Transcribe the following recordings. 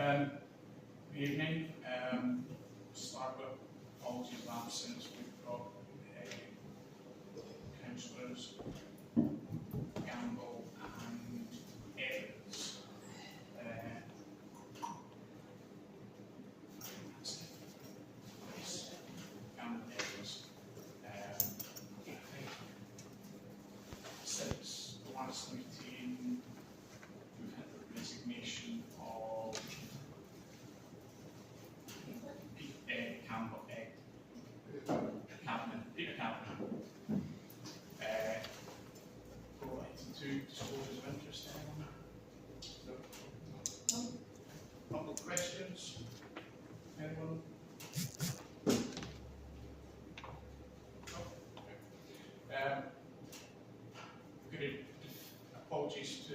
Good evening. Start with apologies of absence. We've got councillors Gamble and Evans. Gamble and Evans. I think since the last meeting, we've had the resignation of Peter Campbell. To disclose of interest. Couple of questions. Anyone? Good. Apologies to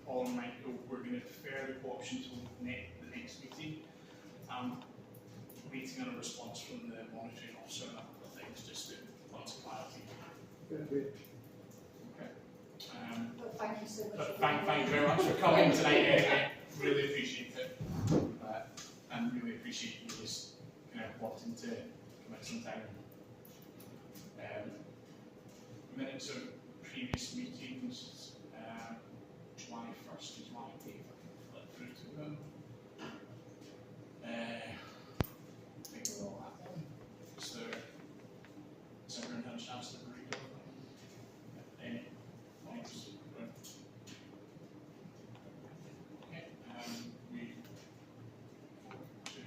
Paul and Michael. We're going to defer the option to the next meeting. Waiting on a response from the monitoring officer and a couple of things just to want some clarity. Good. Okay. Thank you so much. But thank you very much for coming tonight. Anyway. Really appreciate it, and really appreciate you just wanting to commit some time. Minutes of previous meetings, July 1st to July 8th. I can flip through to them. I think we're all at them. Has everyone had a chance to read over them? Any points? Okay, we vote to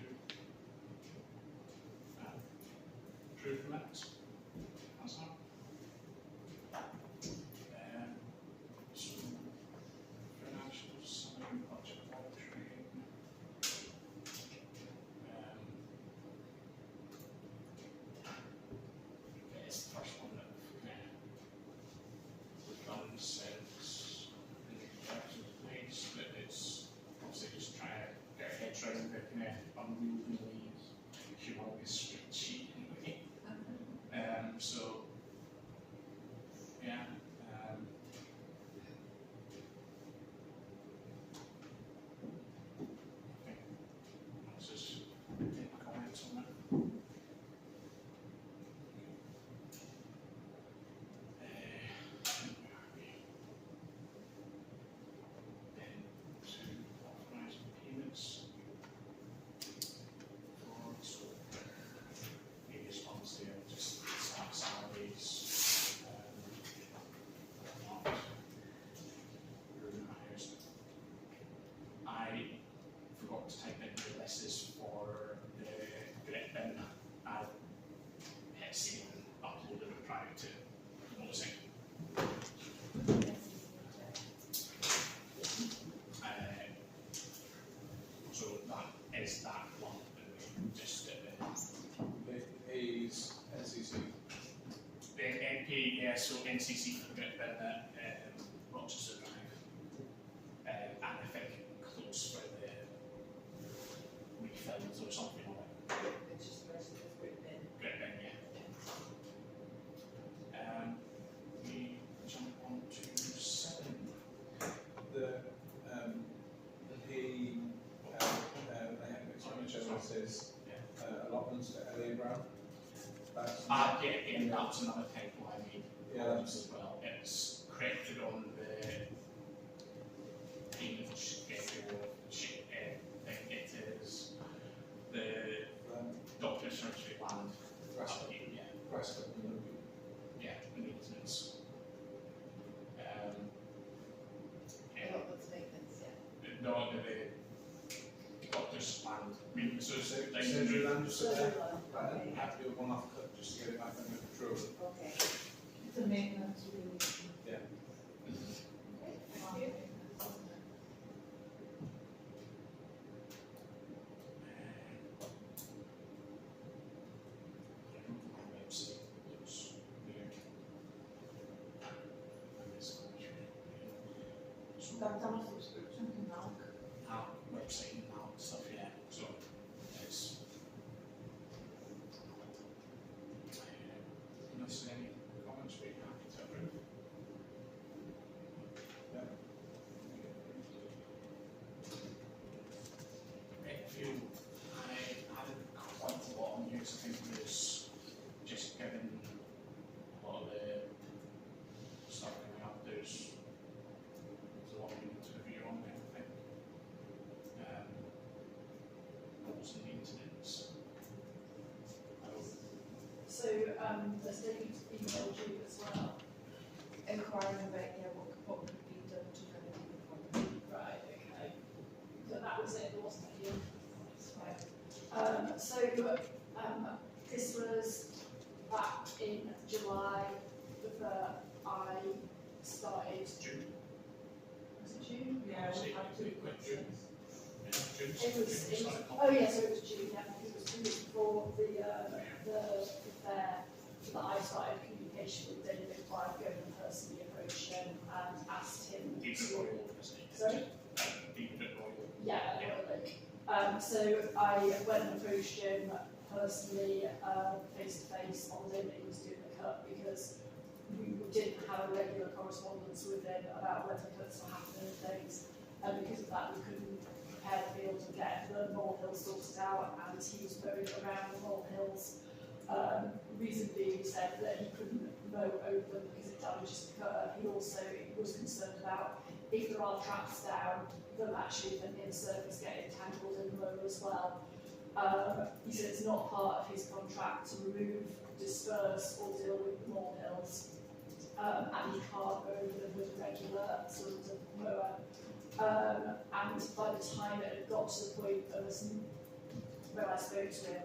approve the minutes. That's all. So, financials, summary, budget monitoring. It's the first one that we've done since the election place, but it's obviously just trying to get our heads around the unwieldy, humongous spreadsheet. So, yeah. Okay. Let's just take comments on that. I forgot to type in the lists for the grip bin. I hit save and uploaded it prior to closing. So that is that one. Just The A's, NCC. the NP, yeah, so NCC for the grip bin at Rochester Drive. And I think close for the refills or something like that. It's just the rest of the group then. Grip bin, yeah. We jump on to 7. The P, expenditure says allotments to LA Brown. That's Yeah, that's another typo I made. Yeah. As well. It's corrected on the payment schedule sheet. It is the doctor's surgery land. Prescott. Yeah. Prescott. Yeah, maintenance. Allotments, maintenance, yeah. No, the doctor's land. Maintenance. So Surgery land, just Surgery there. land, okay. Have to do one off cut just to get it back under control. Okay. It's a maintenance really. Yeah. Okay, thank you. That's our subscription to milk. Website and all that stuff, yeah. So it's unless there's any comments, we're happy to approve. Yeah. There's David's email you as well. Inquiring about, yeah, what could be done to remedy the problem. Right, okay. So that was it, wasn't it? Right. So, this was back in July that I started. June. Was it June? Yeah, See, we had we two quit June. questions. It was, oh yeah, so it was June, yeah, it was 2 weeks before the fair that I started communication with David by going and personally approached him and asked him Deep to. Royal, isn't it? Sorry? Deep Royal. Yeah, so I went and approached him personally, face to face on the day that he was doing the cut because we didn't have a regular correspondence with him about when the cuts were happening and things. And because of that, we couldn't prepare the field and get the molehills sorted out, and he was mowing around the molehills. Reason being, he said that he couldn't mow over them because it damages the cutter. He also was concerned about if there are traps down, them actually then the surface getting tangled in the mower as well. He said it's not part of his contract to remove, disperse or deal with the molehills, and he can't mow over them with a regular sort of mower. And by the time it had got to the point of us, when I spoke to him,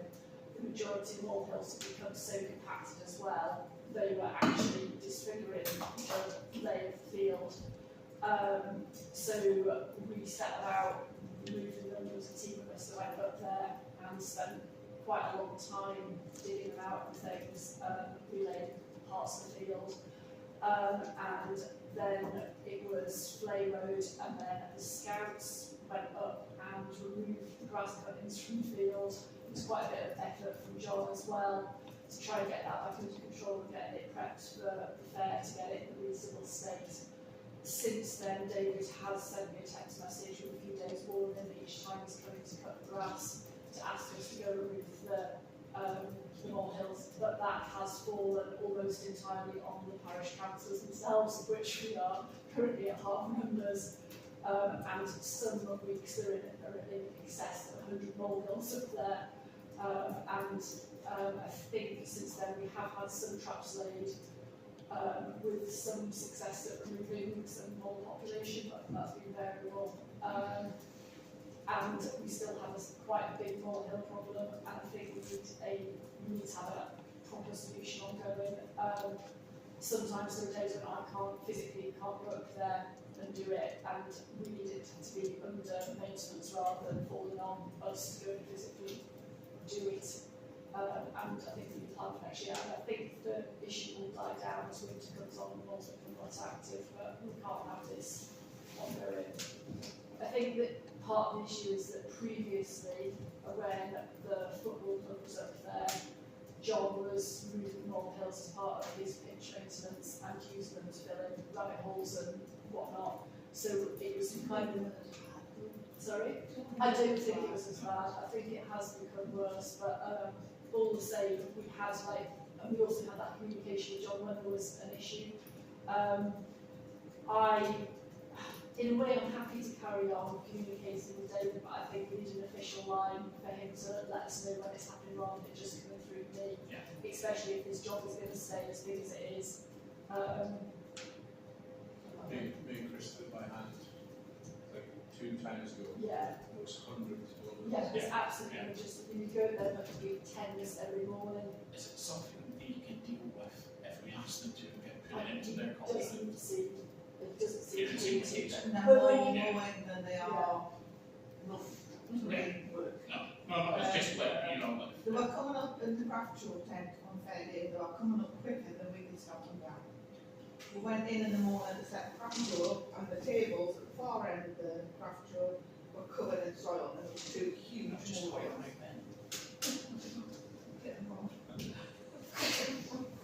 the majority of molehills had become so compacted as well, they were actually disfiguring the lay of the field. So we set about removing them. There was a team of us that went up there and spent quite a long time digging them out and things, relaying parts of the field. And then it was Flay Road, and then the scouts went up and removed the grass cuttings from the field. It was quite a bit of effort from John as well to try and get that back under control and get it prepped for the fair to get it in a reasonable state. Since then, David has sent me a text message with a few days warning each time he's coming to cut the grass to ask us to go remove the molehills, but that has fallen almost entirely on the parish councillors themselves, of which we are currently at half numbers, and some weeks are in excess of 100 molehills up there, and I think since then we have had some traps laid, with some success at removing some mole population, but that's been variable. And we still have quite a big molehill problem, and I think we need to have a proper solution ongoing. Sometimes there are days when I physically can't go up there and do it, and we need it to be under maintenance rather than falling on us to go and physically do it. And I think we need to plan for next year. And I think the issue will die down as winter comes on and moles become less active, but we can't have this ongoing. I think that part of the issue is that previously, when the football club was up there, John was removing molehills as part of his pitch maintenance and using them to fill in rabbit holes and whatnot. So it was kind of. Sorry? I don't think it was as bad. I think it has become worse, but all the same, we had and we also had that communication with John when there was an issue. In a way, I'm happy to carry on communicating with David, but I think we need an official line for him to let us know when it's happening rather than just coming through me, especially if this job is going to stay as big as it is. Me and Chris did it by hand, like 2 times ago. Yeah. There was hundreds of them. Yeah, it's absolutely just, you go there, there could be 10s every morning. Is it something that you can deal with if we ask them to get put it into their contract? It doesn't seem to be. And they're But more when you- mowing than they are rough terrain work. No, it's just like, like. They were coming up in the craft show tent on Friday, they were coming up quicker than we could stop them down. We went in the morning to set the craft show up, and the tables at the far end of the craft show were covered in soil, and there were 2 huge Just molehills.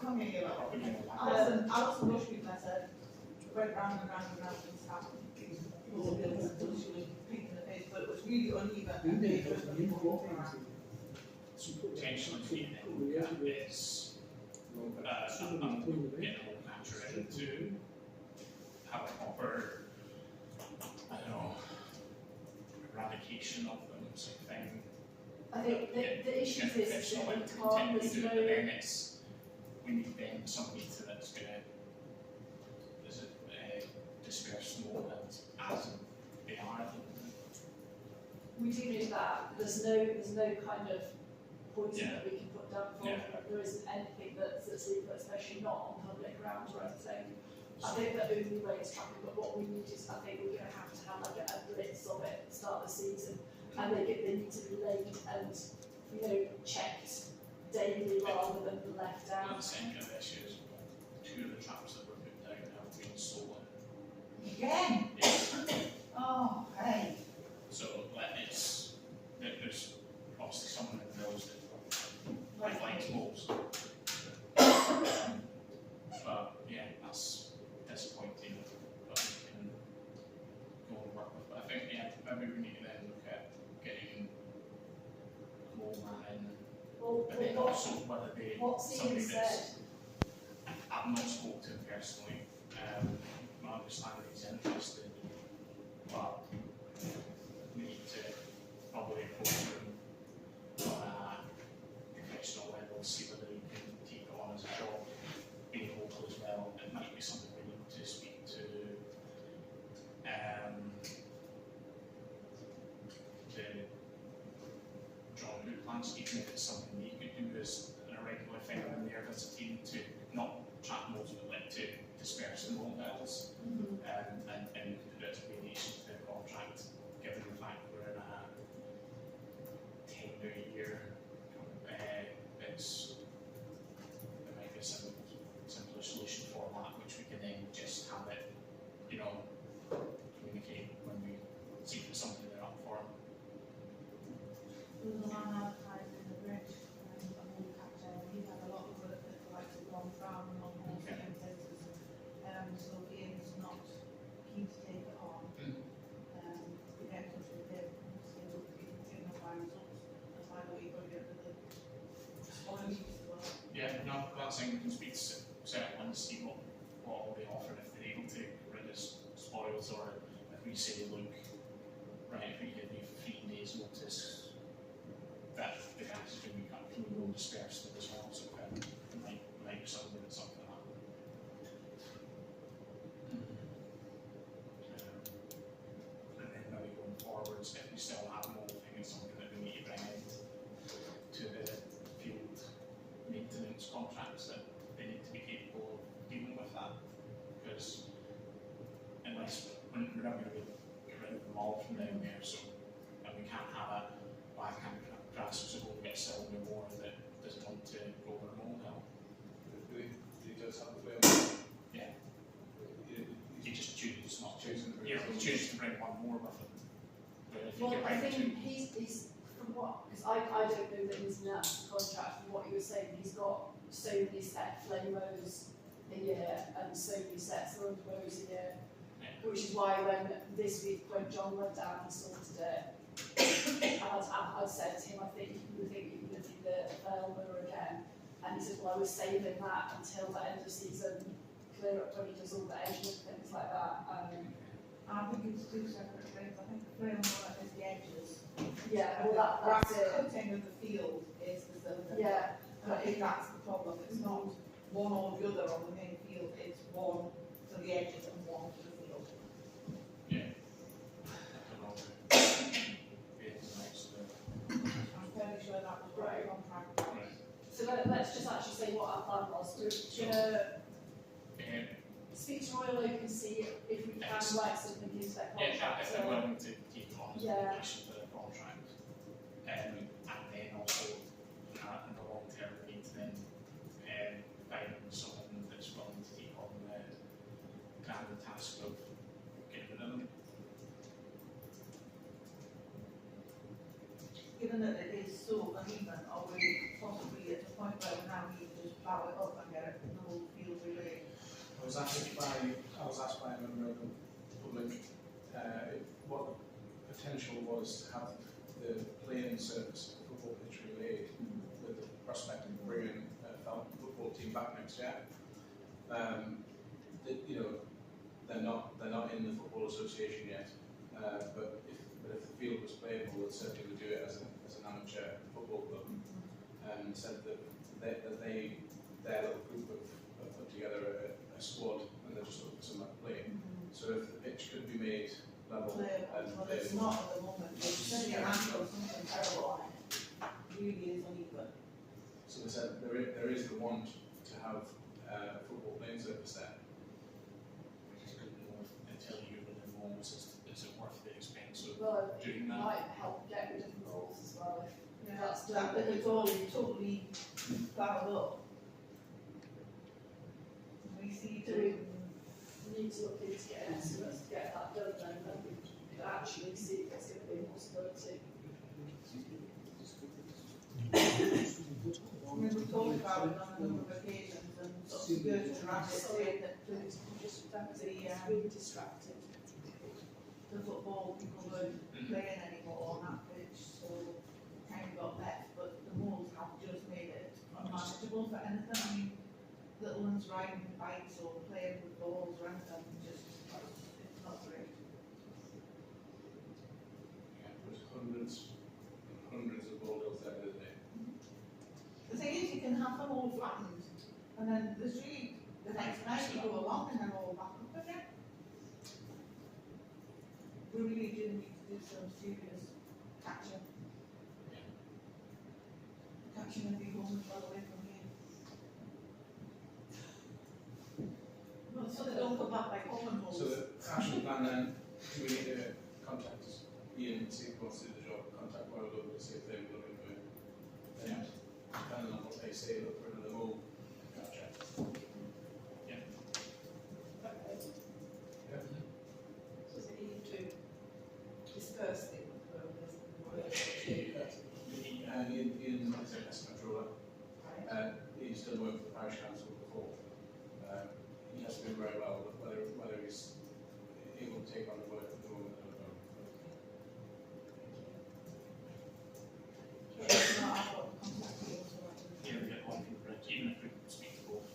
Come here, you lot. Alison Rush people, I said, went round and round and round and stopped. Until she was pink in the face, but it was really uneven and dangerous when people walked around. Potentially is, I'm getting old natural to have a proper, I don't know, eradication of them, something. I think the issue is that you can't, Continue there's to do no. it, and then it's we need then somebody that's gonna, disperse the molders as they are. We do need that. There's no kind of poison Yeah. that we can put down for. Yeah. There isn't anything that's legal, especially not on public ground or anything. I think the only way is traffic, but what we need is, I think we're going to have like a blitz of it at the start of the season, and they need to be laid and, you know, checked daily rather than left One out. of the same kind of issues, two of the traps that were put down have been stolen. Again? Yeah. Oh, hey. So there's obviously someone that knows that likes wolves. But yeah, that's disappointing. But we can go and work with. But I think maybe we need to then look at getting a mole man, Well, but then also whether they what's he somebody said? that's I've not spoken to him personally. My understanding he's interested, but we need to probably approach him on a professional level, see whether he can take it on as a job, being local as well. It might be something we need to speak to the John who plans, even if it's something that you could do as a regular thing when they're visiting, to not trap moles but like to disperse the mole bells. And put it as a variation to their contract, given the fact we're in a 10-year, there might be a simpler solution for that, which we can then just have it, you know, communicate when we see if it's something they're up for. There was a man advertising the bridge, a mole catcher, he had a lot of work that the likes of Long Farm and Long Horse Okay. and places. So Ian's not keen to take it on. We get in touch with him, so we'll give him our results, and find out what you've got to get rid of the spoils as well. Yeah, no, that's something we can speak to certain ones, see what all they offer, if they're able to get rid of spoils, or if we say, look, right, if we give you 3 days notice that the gas is going to be cut, can we go and disperse them as well? So it might be something that's something like that. And then maybe going forwards, if we still have more, I think it's something that we need to bring in to the field maintenance contracts, that they need to be capable of dealing with that. Because unless we're not going to get rid of them all from down there, so and we can't have a grass which is going to get sold no more that doesn't want to go over a molehill. He does have the flame. Yeah. You just choose not to. Choosing to You know, choose to bring one more with them. But if you Well, get I rid of think two, he's from what, because I don't know the ins and outs of the contract, from what you were saying, he's got so many set flamos a year and so many sets of underbows a year, which is why when this week, when John went down and sorted it, and I said to him, I think you think you can do the flamo again, and he said, well, I was saving that until the end of season, clear up when he does all the edges and things like that. I think it's two separate things. I think the framework is the edges. Yeah, And well, the that's grass it. cutting of the field is the cylinder. Yeah, And I think that's the problem. It's not one or the other on the main field. It's one to the edges and one to the field. yeah. I don't know. Yeah, it's nice to. I'm fairly sure that was what the contract was. Right. so let's just actually say what our plan was. We're gonna speak to Royal Oak and see if we can Yes. write something into their Yeah, contract. if they're willing to take it on as a Yeah. condition for the contract. And then also, in the long term, we need to then find someone that's willing to take on the grand task of getting rid of them. Given that it is so uneven, are we possibly at a point where we now need to just plough it up and get the whole field relayed? I was asked by a member of the public what the potential was to have the playing surface of the football pitch relayed with the prospect of bringing a Felton football team back next year. They're not in the football association yet, but if the field was playable, it certainly would do it as an amateur football club. Said that they their little group have put together a squad and they're just looking for somewhere to play. So if the pitch could be made level and Well, it's playable. not at the moment, it's only a handful, something terrible on it, really is uneven. So they said there is the want to have a football playing surface there. I just don't know until you're within walls, is it worth the expense of Well, doing it that? might help get rid of the rules as well if Yeah, that's that done. bit is all totally barreled up. We see Do to, we need to look into getting estimates to get that done then we could actually see if there's going to be a possibility. I mean, we've talked about it on a number of occasions and sort of skirted around it, saying that It's really distracting. the football people weren't playing anymore on that pitch, so kind of got left, but the moors have just made it unmanageable for anything. I mean, little ones riding bikes or playing with balls or anything, just, it's not great. Yeah, there's hundreds and hundreds of boulders there, isn't it? The thing is, you can have them all flattened, and then the street, the next night you go along and they're all back up again. We really do need to do some serious catching. Catching and be home well away from here. Well, so they don't come back by common holes. So the action plan then, do we need to contact Ian and see if he wants to do the job, contact Royal Local to see if they were looking for it. Then, depending on what they say, look for another move. Gotcha. Okay. Yeah. So they need to disperse the Ian is a pest controller. right? He's done work for the Parish Council before. He has been very well, but whether he's able to take on the work at the moment, I don't know. Yeah, it's not our fault, contact you also, right? Yeah, we get one from Bridge, even if we speak to both.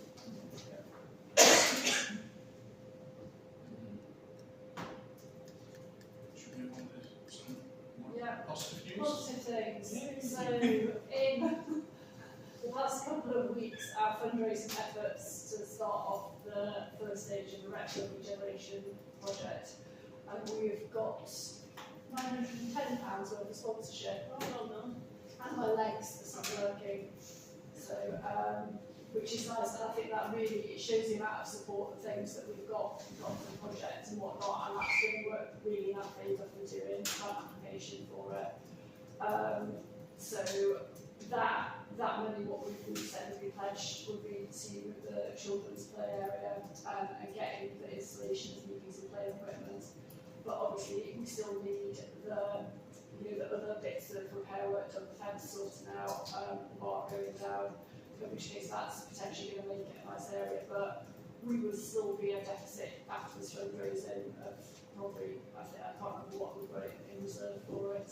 Should we move on to some more Yeah. positive news? Positive things. So in the past couple of weeks, our fundraising efforts to start off the first stage of the rectal regeneration project, and we've got £910 worth of sponsorship. Well done. And my legs are still working. So, which is nice, and I think that really, it shows the amount of support and things that we've got for the project and whatnot, and that's going to work really in our favour for doing an application for it. So that money, what we've said we pledged would be to the children's play area and getting the installation of new piece of play equipment. But obviously we still need the other bits of repair work done, the fence sorted out, the bar going down, in which case that's potentially going to make it a nice area, but we would still be a deficit after this fundraising of probably, I can't remember what we've got in reserve for it,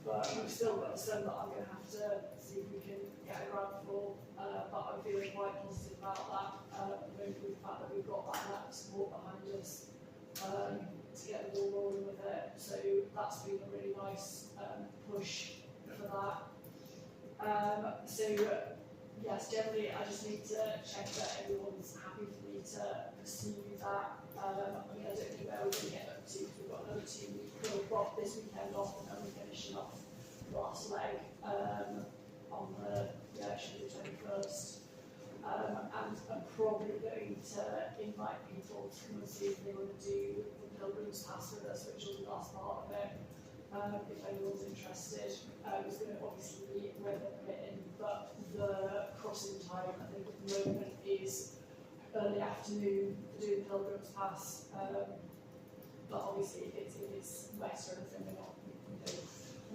but we've still got some that I'm going to have to see if we can get a grant for, but I'm feeling quite positive about that, with the fact that we've got that amount of support behind us to get the ball rolling with it, so that's been a really nice push for that. Yes, generally I just need to check that everyone's happy for me to pursue that. I mean, I don't know where we're going to get up to, because we've got another 2 weeks, we've got this weekend off and then we're finishing off the last leg on the 21st. And I'm probably going to invite people to come and see if they want to do the Pilgrim's Pass with us, which will be the last part of it. If anyone's interested, it's going to obviously be weather permitting, but the crossing time, I think at the moment, is early afternoon to do the Pilgrim's Pass. But obviously, if it's wet or anything,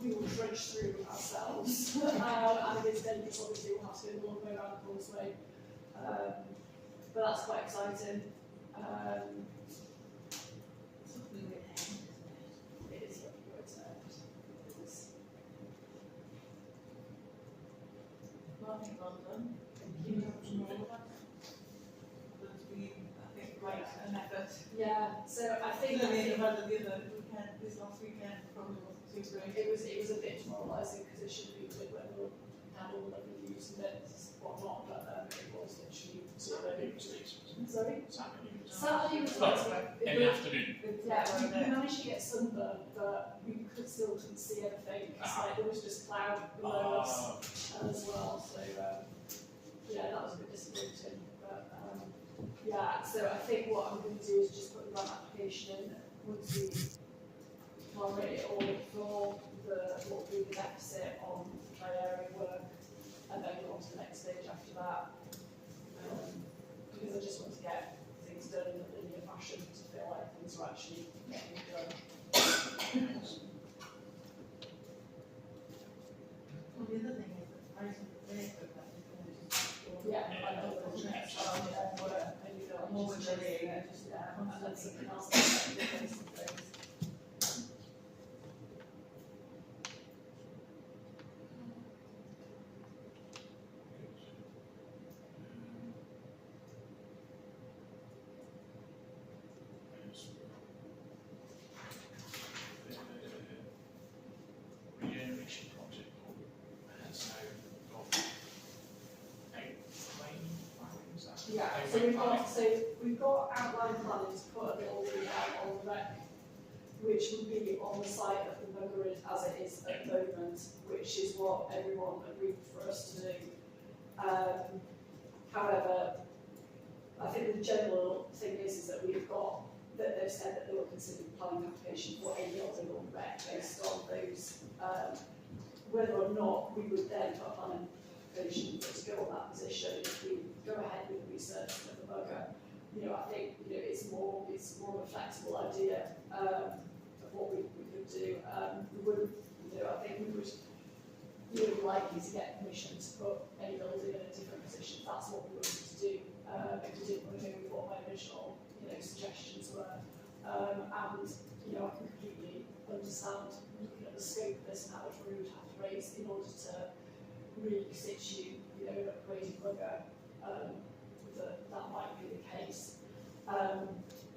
we will trudge through ourselves. And if it's dangerous, obviously, we'll have to go all the way around the causeway. But that's quite exciting. Something with them, It is looking good, isn't it? It is. well, I think well done. Thank you. There's been, I think, quite an effort. Yeah, so I think Clearly, the other weekend, this last weekend, probably wasn't too great. it was a bit demoralising because it should be good when we're had all the reviews and bits, whatnot, but it was literally Saturday zero. was late. Sorry? Saturday was Saturday was Well, late. in the afternoon. Yeah, we managed to get sunburn, but we still couldn't see anything. It's like there was just cloud below us as well. So yeah, that was a bit disappointing. But yeah, so I think what I'm going to do is just put the grant application in once we run it all for what will be the deficit on the dry area work, and then go on to the next stage after that. Because I just want to get things done in a linear fashion to feel like things are actually getting done. Well, the other thing is that the price of the paper that is going to just. Yeah, I know the next one, and you know, More just with the chasing rate, it, just, yeah, and then something else to replace some things. Regeneration project has now got outline plans. Yeah, so we've got outline planning to put a building out on the rec, which would be on the site of the buggered as it is at the moment, which is what everyone agreed for us to do. However, I think the general thing is that we've got, that they've said that they will consider the planning application for a building on the rec based on those, whether or not we would then put a planning application to go on that position if we go ahead with the research of the bugger. You know, I think, you know, it's more of a flexible idea of what we could do. We wouldn't, you know, I think we would be likely to get permission to put any building in a different position. That's what we wanted to do. If we didn't want to go with what my original, you know, suggestions were. And, you know, I can completely understand looking at the scope of this and how much we would have to raise in order to really situ, you know, an upgraded bugger, that might be the case.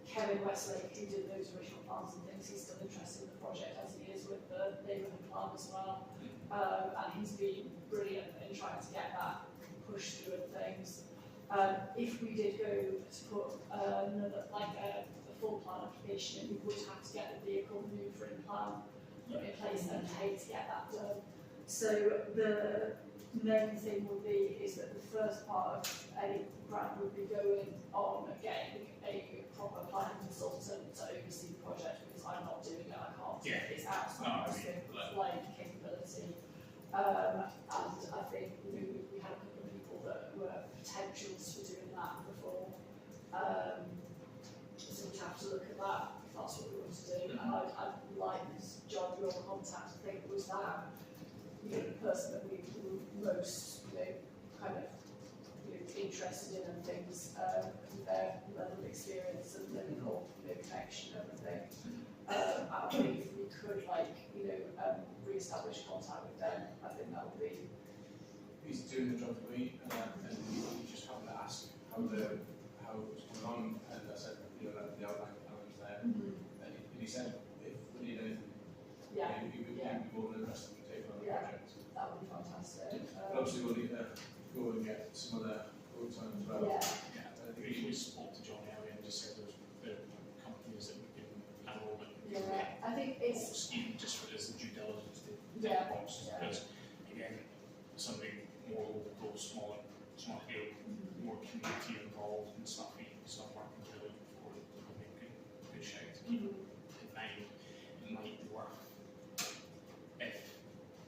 Kevin Westlake, who did those original plans and things, he's still interested in the project as he is with the neighbourhood plan as well. And he's been brilliant in trying to get that pushed through and things. If we did go to put another, like a full plan application in, we would have to get the vehicle manoeuvring plan in place and pay to get that done. So the main thing would be is that the first part of any grant would be going on getting a proper planning consultant to oversee the project, because I'm not doing it, I can't do it, it's outside the scope of like capability. And I think, you know, we had a couple of people that were potentials for doing that before. So we'd have to look at that if that's what we want to do. And I'd like John, your contact, I think was that, you know, the person that we were most, you know, kind of, you know, interested in and things, with their level of experience and clinical, you know, connection and everything. And if we could, like, you know, re-establish contact with them, I think that would be. He's doing the job for me, and he just happened to ask how it was going on, and I said, you know, that the outline plan was there, and he said, if we need anything, Yeah, he'd be more than interested to take on the project. that would be fantastic. But obviously we'll need to go and get some other quotes on as well. Yeah, We spoke to John earlier and just said there are companies that we can enroll in. yeah, I think it's, Even just for as the due diligence to Yeah, box, yeah. because again, something more local, smaller scale, more community involved and stuff, working together before it would be a good shout to keep in mind. It might be worth if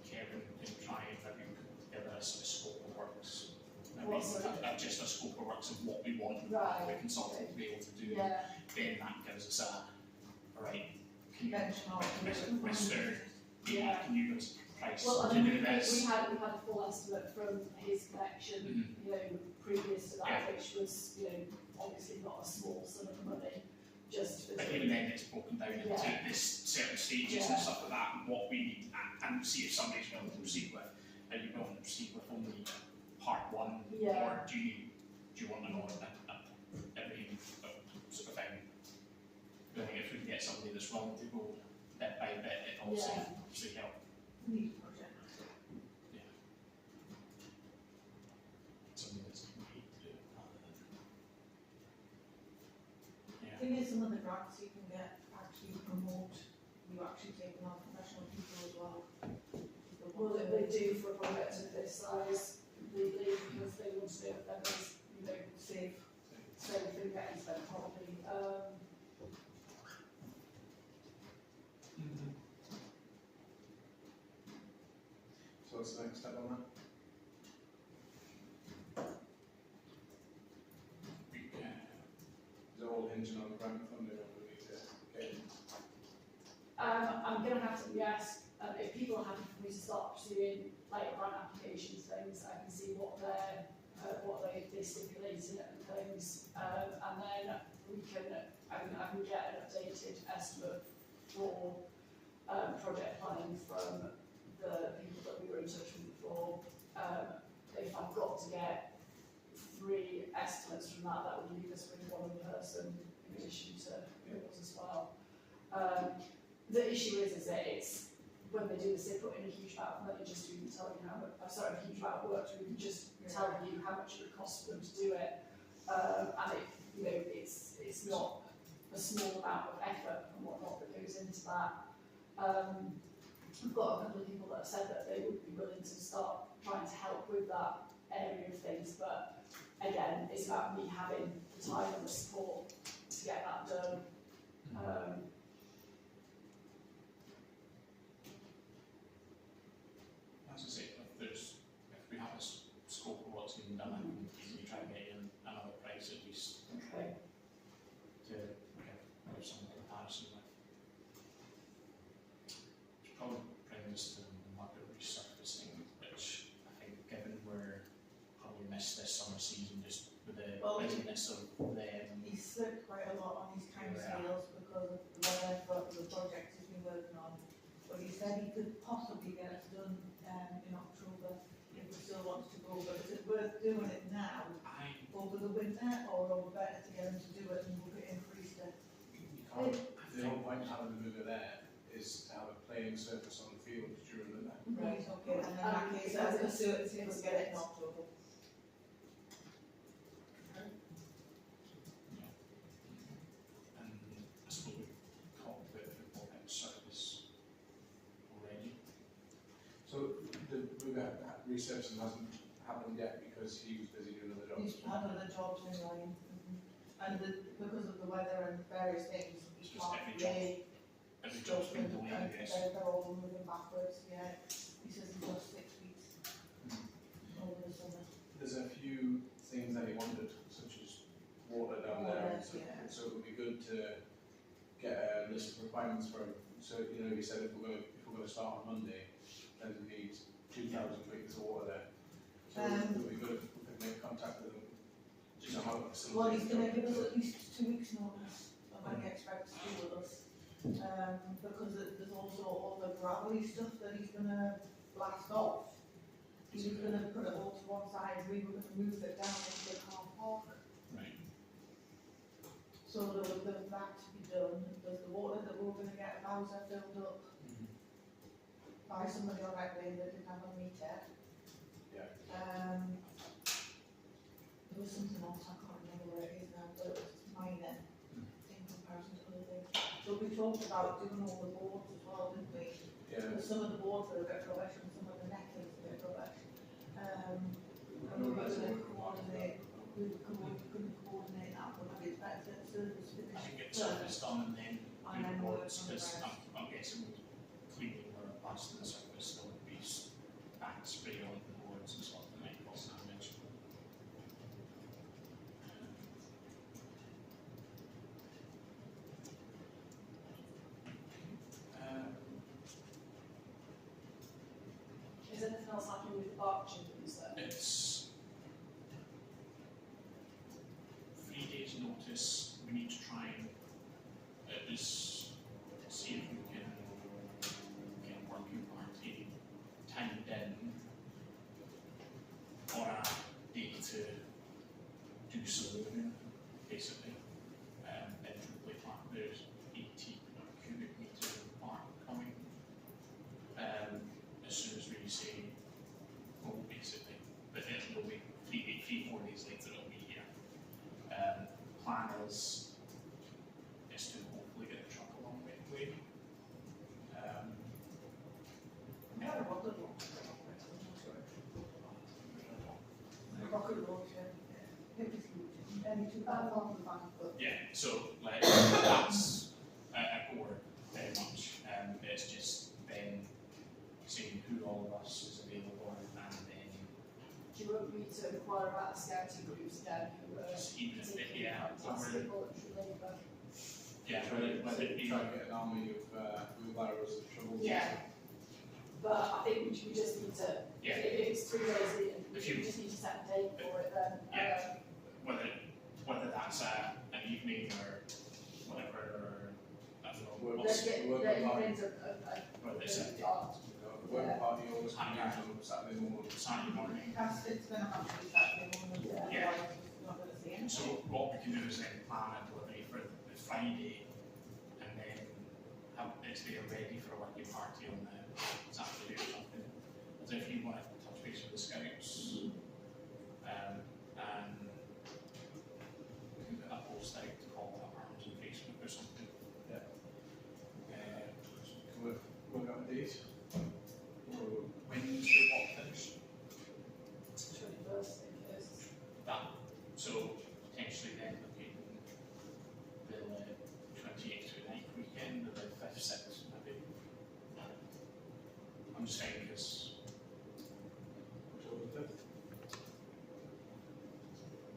Kevin can try and maybe put together a scope of works. Maybe just a scope of works of what we want right, the consultant to be able to do. yeah, Then that gives us alright, can you Benchmark. Mr. Yeah. Can you give us a price well, I to mean, do this? we had a full estimate from his connection, you know, previous to that, Yeah. which was, you know, obviously not a small sum of money, just for But doing. even then, it's broken down into Yeah. this certain stages Yeah. and stuff like that, and what we need, and see if somebody's willing to proceed with. Are you willing to proceed with only part one, Yeah. or do you want to know every sort of thing? I think if we can get somebody that's willing to go bit by bit, it also Yeah. obviously help. Neat project. thing is, some of the grants you can get actually promote, you actually taking on professional people as well. Well, they do for a project of this size, completely, because they want to do it, you know, Safe. safe and getting spent properly. So what's the next step on that? Is it all hinging on the grant funding, or do we need to get in? I'm going to have to, yes, if people are happy for me to start pursuing like grant applications, things, I can see what they stipulated and things, and then I can get an updated estimate for project planning from the people that we were in touch with before. If I've got to get 3 estimates from that, that would leave us with 1 other person in addition to yours as well. The issue is that it's, when they do this, they put in a huge amount of money just to even tell you how much, a huge amount of work to even just tell you how much it would cost for them to do it. And it, you know, it's not a small amount of effort and whatnot that goes into that. We've got a couple of people that have said that they would be willing to start trying to help with that area of things, but again, it's about me having the time and the support to get that done. As I say, if we have a scope of what's being done, I can easily try and get in another price at least Okay. to have some comparison with. Which probably brings us to the market resurfacing, which I think, given we're probably missed this summer season just with the busyness of them. He slipped quite a lot on his timescales because of the weather for the project he's been working on. But he said he could possibly get it done in October if we still wanted to go. But is it worth doing it now over the winter, or are we better to get him to do it and book it in for Easter? You can't, the whole point of having the mover there is to have a playing surface on the field during the night. Right, okay, and in that case, I was going to certainty we'll get it in October. And I suppose we've talked about the football pitch service already. So the mover resurfacing hasn't happened yet because he was busy doing other jobs. He's had other jobs in line, and because of the weather and various things, It's he just can't every job's been and delayed, I guess. they're all moving backwards, yeah. He says he's got 6 weeks over the summer. There's a few things that he wanted, such as water down there, Water, yeah. so it would be good to get a list of requirements for him. So, you know, he said if we're going to start on Monday, then we need 2,000 litres of water there. So it would be good if we could make contact with him. Do you know how the facility? Well, he's going to give us at least 2 weeks' notice of when he expects to do with us. Because there's also all the gravelly stuff that he's going to blast off. He was going to put it all to one side, we were going to move it down into the car park. Right. So there was that to be done. There's the water that we were going to get Bowser filled up by somebody on that way that didn't have a meter. Yeah. There was something else, I can't remember where it is now, but it was minor in comparison to other things. So we talked about doing all the boards as well, didn't we? Yeah. Because some of the boards are a bit rubbish and some of the necking is a bit rubbish. And we were going to coordinate, we couldn't coordinate that, but it's better that the service I think finished it's surface done and then And then do work boards, on the because rest. I'm guessing cleaning or blasting the surface, there would be back spray on the boards and stuff that might cause damage. Is anything else happening with the bark chickens then? It's 3 days notice, we need to try and at least see if we can get a working party timed in on a day to do saloon, basically. Then Trupley Park, there's 80 cubic meters of bark coming. As soon as we say go, basically, but it will be 4 days later it'll be here. Plan is That far from the back, but Yeah, so like that's a core very much. It's just then seeing who all of us is available and then Do you want me to inquire about the scouting groups again, who are just even if it, particularly yeah, fantastic voluntary labour? whether it be Try and get an army of wheelbarrows and shovels. Yeah. But I think we just need to, Yeah. if it's 3 days in, If you- we just need to set a date for it then. Yeah. whether that's an evening or whatever, or I don't know, Work- what's, The working line. evenings are whether it's a dark. The work party always comes on Saturday morning. Saturday morning. it's going to have to be Saturday morning, Yeah. otherwise we're not going to see anything. So what we can do is then plan a delivery for the Friday and then have it there ready for a working party on the Saturday or something. As if you want to touch base with the scouts, and we can put a post out to call up arms on Facebook or something. Yeah. Can we work out a date? Or When's your walk finish? 21st, I think it is. That, so potentially then looking the 28th to 9th weekend, or the 5th, 6th maybe. I'm just saying because October 5th?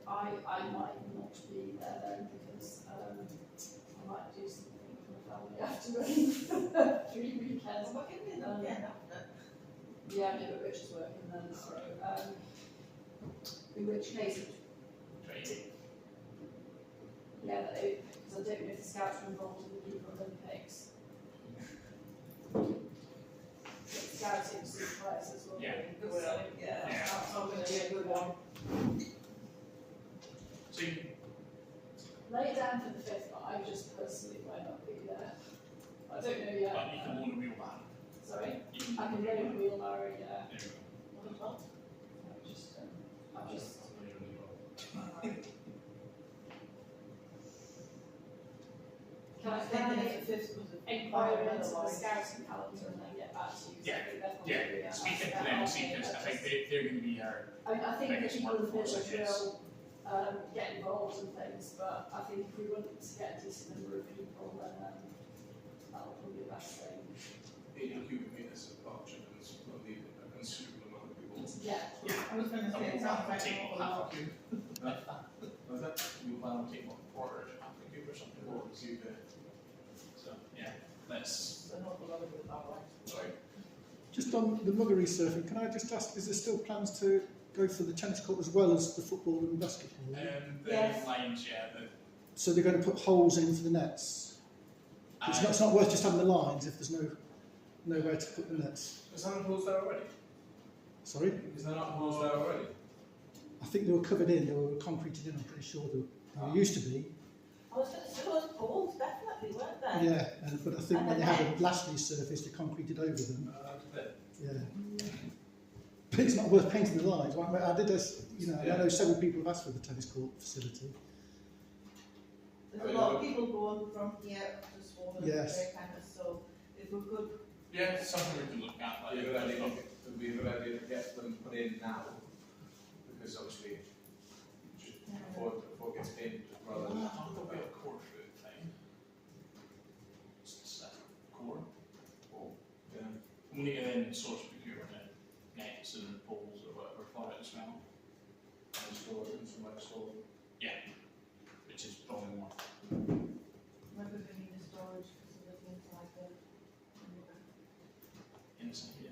I might not be there then because I might do something for the family after 3 weekends. What can we do then after? Yeah, no, but Rich is working then, so in which case, yeah, because I don't know if the scouts are involved in the Youth Olympics. Scouting supervisors will be. Yeah. Well, yeah, Yeah. that's not going to be a good one. So you, Lay it down for the 5th, but I just personally might not be there. I don't know yet. but you can loan a wheelbarrow. Sorry, You can I can loan a loan a wheelbarrow, yeah. There you go. I'm just, can I Thinking if the fifth was a inquire into the otherwise. scouting calendar and then get back to you? 'cause I think they're probably Yeah, gonna speak ask to that them, on see, me, because I but think just- they're going to be our, I think the biggest people in the workforce, I village guess. will get involved and things, but I think if we want to get a decent number of people, then that'll probably be the best thing. 80 cubic metres of partnership and it's not needed a considerable amount of people. Yeah. I was going to say, it sounds like take an awful half lot. a cube. Was that? You'll plan on taking one quarter, half a cube or something. Or cube, So, yeah, let's, An awful lot of it, by the way. sorry. Just on the muggery surfing, can I just ask, is there still plans to go for the tennis court as well as the football and basketball? The Yes. lines, yeah, So they're going to put holes in for the nets? It's not worth just having the lines if there's nowhere to put the nets. Is that holes there already? Sorry? Is there not holes there already? I think they were covered in, they were concreted in, I'm pretty sure they used to be. I was going to say, those poles definitely weren't there. Yeah, but I think when they had a last resurfaced, they concreted over them. Yeah. But it's not worth painting the lines. I did this, I know several people have asked for the tennis court facility. There's a lot of people going from here up to Swan and Yes. Grey Tennis, so if we could, Yeah, it's something we can look at, like, It would be a good idea to get them put in now, because obviously, just before it gets painted, rather than. Talk about a core food thing. It's a core. Yeah. We need to then source procure the nets and poles or whatever for it as well. And store it in somewhere to store them. Which is probably more. maybe we need a storage facility inside the. Inside, yeah.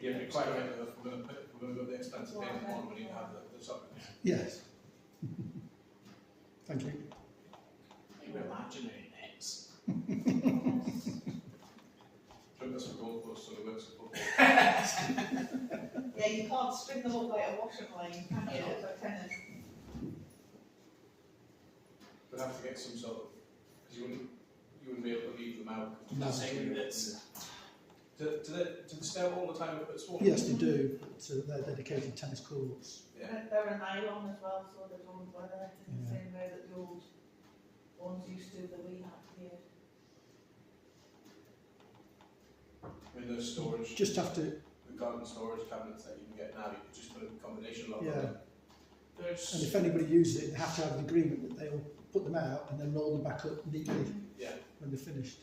Yeah, but quite right, if we're going to go the expense of painting one, we need to have the sockets. Yes. Thank you. You imaginary nets. Drink us for gold posts, so it works for football. Yeah, you can't string them up like a washing line, can you, for tennis? We'd have to get some sort of, because you wouldn't be able to leave them out. No. Saying that's Do they stay out all the time up at Swan? Yes, they do, but they're dedicated tennis courts. Yeah. They're a nylon as well, so they don't weather in the Yeah. same way that the old ones used to that we had here. I mean, there's storage, Just have to, the garden storage cabinets that you can get now, you could just put a combination lock on Yeah. them. There's. And if anybody uses it, they have to have an agreement that they'll put them out and then roll them back up neatly Yeah. when they're finished.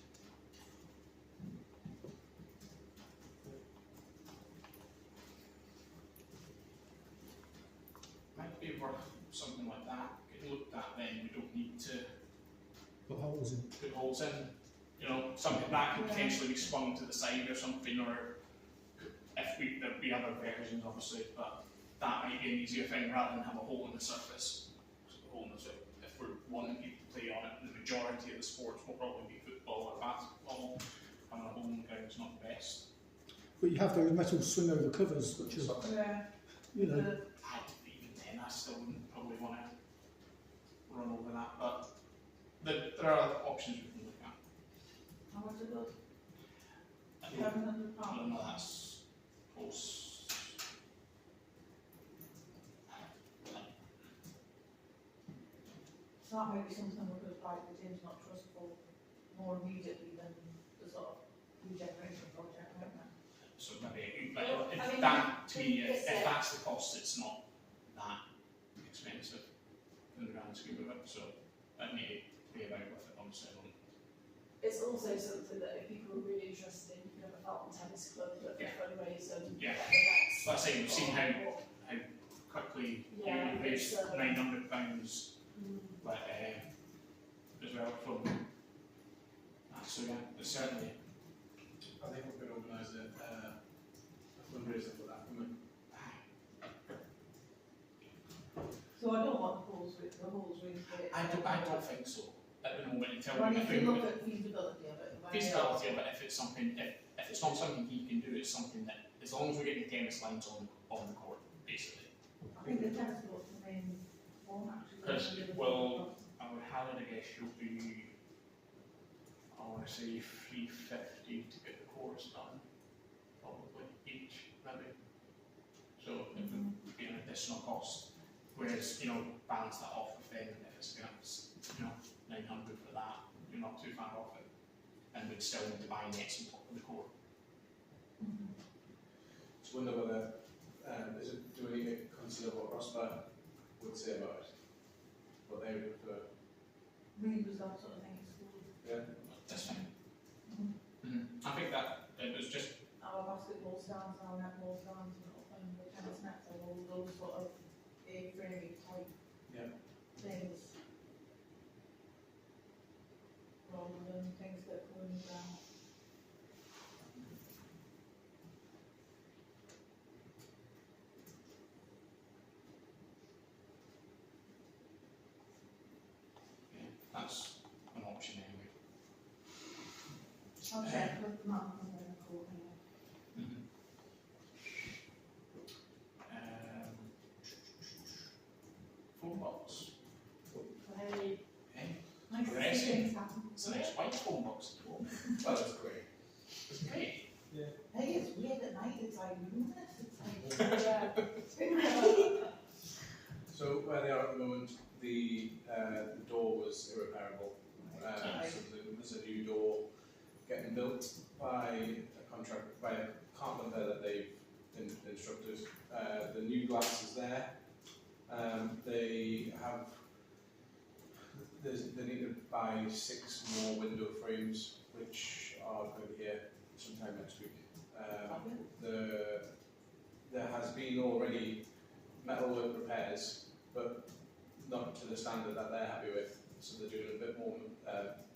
Might be worth something like that getting looked at. Then we don't need to Put holes in. put holes in. You know, something that could potentially be spun to the side or something, or if there'd be other versions obviously, but that might be an easier thing rather than have a hole in the surface. So the hole in the surface, if we're wanting people to play on it, the majority of the sports will probably be football or basketball. Having a hole in the ground is not the best. But you have those metal swing over covers, which are, Yeah. you know, Even then, I still wouldn't probably want to run over that, but there are other options we can look at. How much are those? I don't £700. I don't know, that's close. So that might be something we could apply to James Not Trustful more immediately than the sort of regeneration project, right now. So maybe, Well, if I mean, that, to me, if it's that's the cost, it's not that expensive in the grand scheme of it, so I need to play about with it on settlement. It's also something that if people are really interested in, you can have a Felton tennis club that Yeah. fundraise and Yeah. get events. So I say, we've seen how quickly Yeah, you raised it's, £900, Mm. but as well from that, so yeah, it's certainly. I think we could organise a fundraiser for that, wouldn't So I don't want the holes really big. I don't think so at the moment until Well, we if think you look at feasibility of it. feasibility of it. If it's something, if it's not something he can do, it's something that as long as we're getting tennis lines on the court, basically. I think the tennis court's the main one actually. Because, well, I would hazard a guess you'll be, I want to say £350 to get the course done, probably each, maybe. So it would be an additional cost. Whereas, balance that off with then if it's £900 for that, you're not too far off it, and we'd still need to buy nets on top of the court. Mhm. Just wonder whether, do we need to consider what Rospa would say about it? What they would prefer? Reed was that sort of thing in school. Yeah. That's fine. Mhm. I think that it was just Our basketball stands, our netball stands, and the tennis nets are all those sort of A-framing type Yeah. things. Rather than things that go in the ground. that's an option anyway. I'll check with the mum and then call him. Phone box. Hey, Hey, Nice to Progressive. see things happen. it's a nice white phone box at home. Well, that's great. It's great. Hey, it's weird at night, it's like luminous, it's like. yeah. It's been real. So where they are at the moment, the door was irreparable. So there's a new door getting built by a carpenter that they've instructed. The new glass is there. They need to buy 6 more window frames, which are going to be here sometime next week. There has been already metalwork repairs, but not to the standard that they're happy with. So they're doing a bit more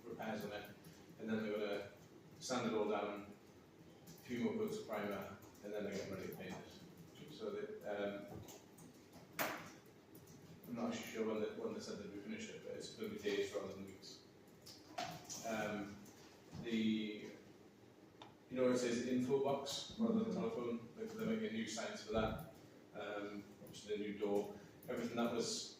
repairs on it, and then they're going to sand it all down, a few more coats of primer, and then they're getting ready to paint it. So I'm not actually sure when they said they'd be finished it, but it's going to be days rather than weeks. It says info box rather than telephone. They're making new signs for that. Obviously, the new door. Everything that was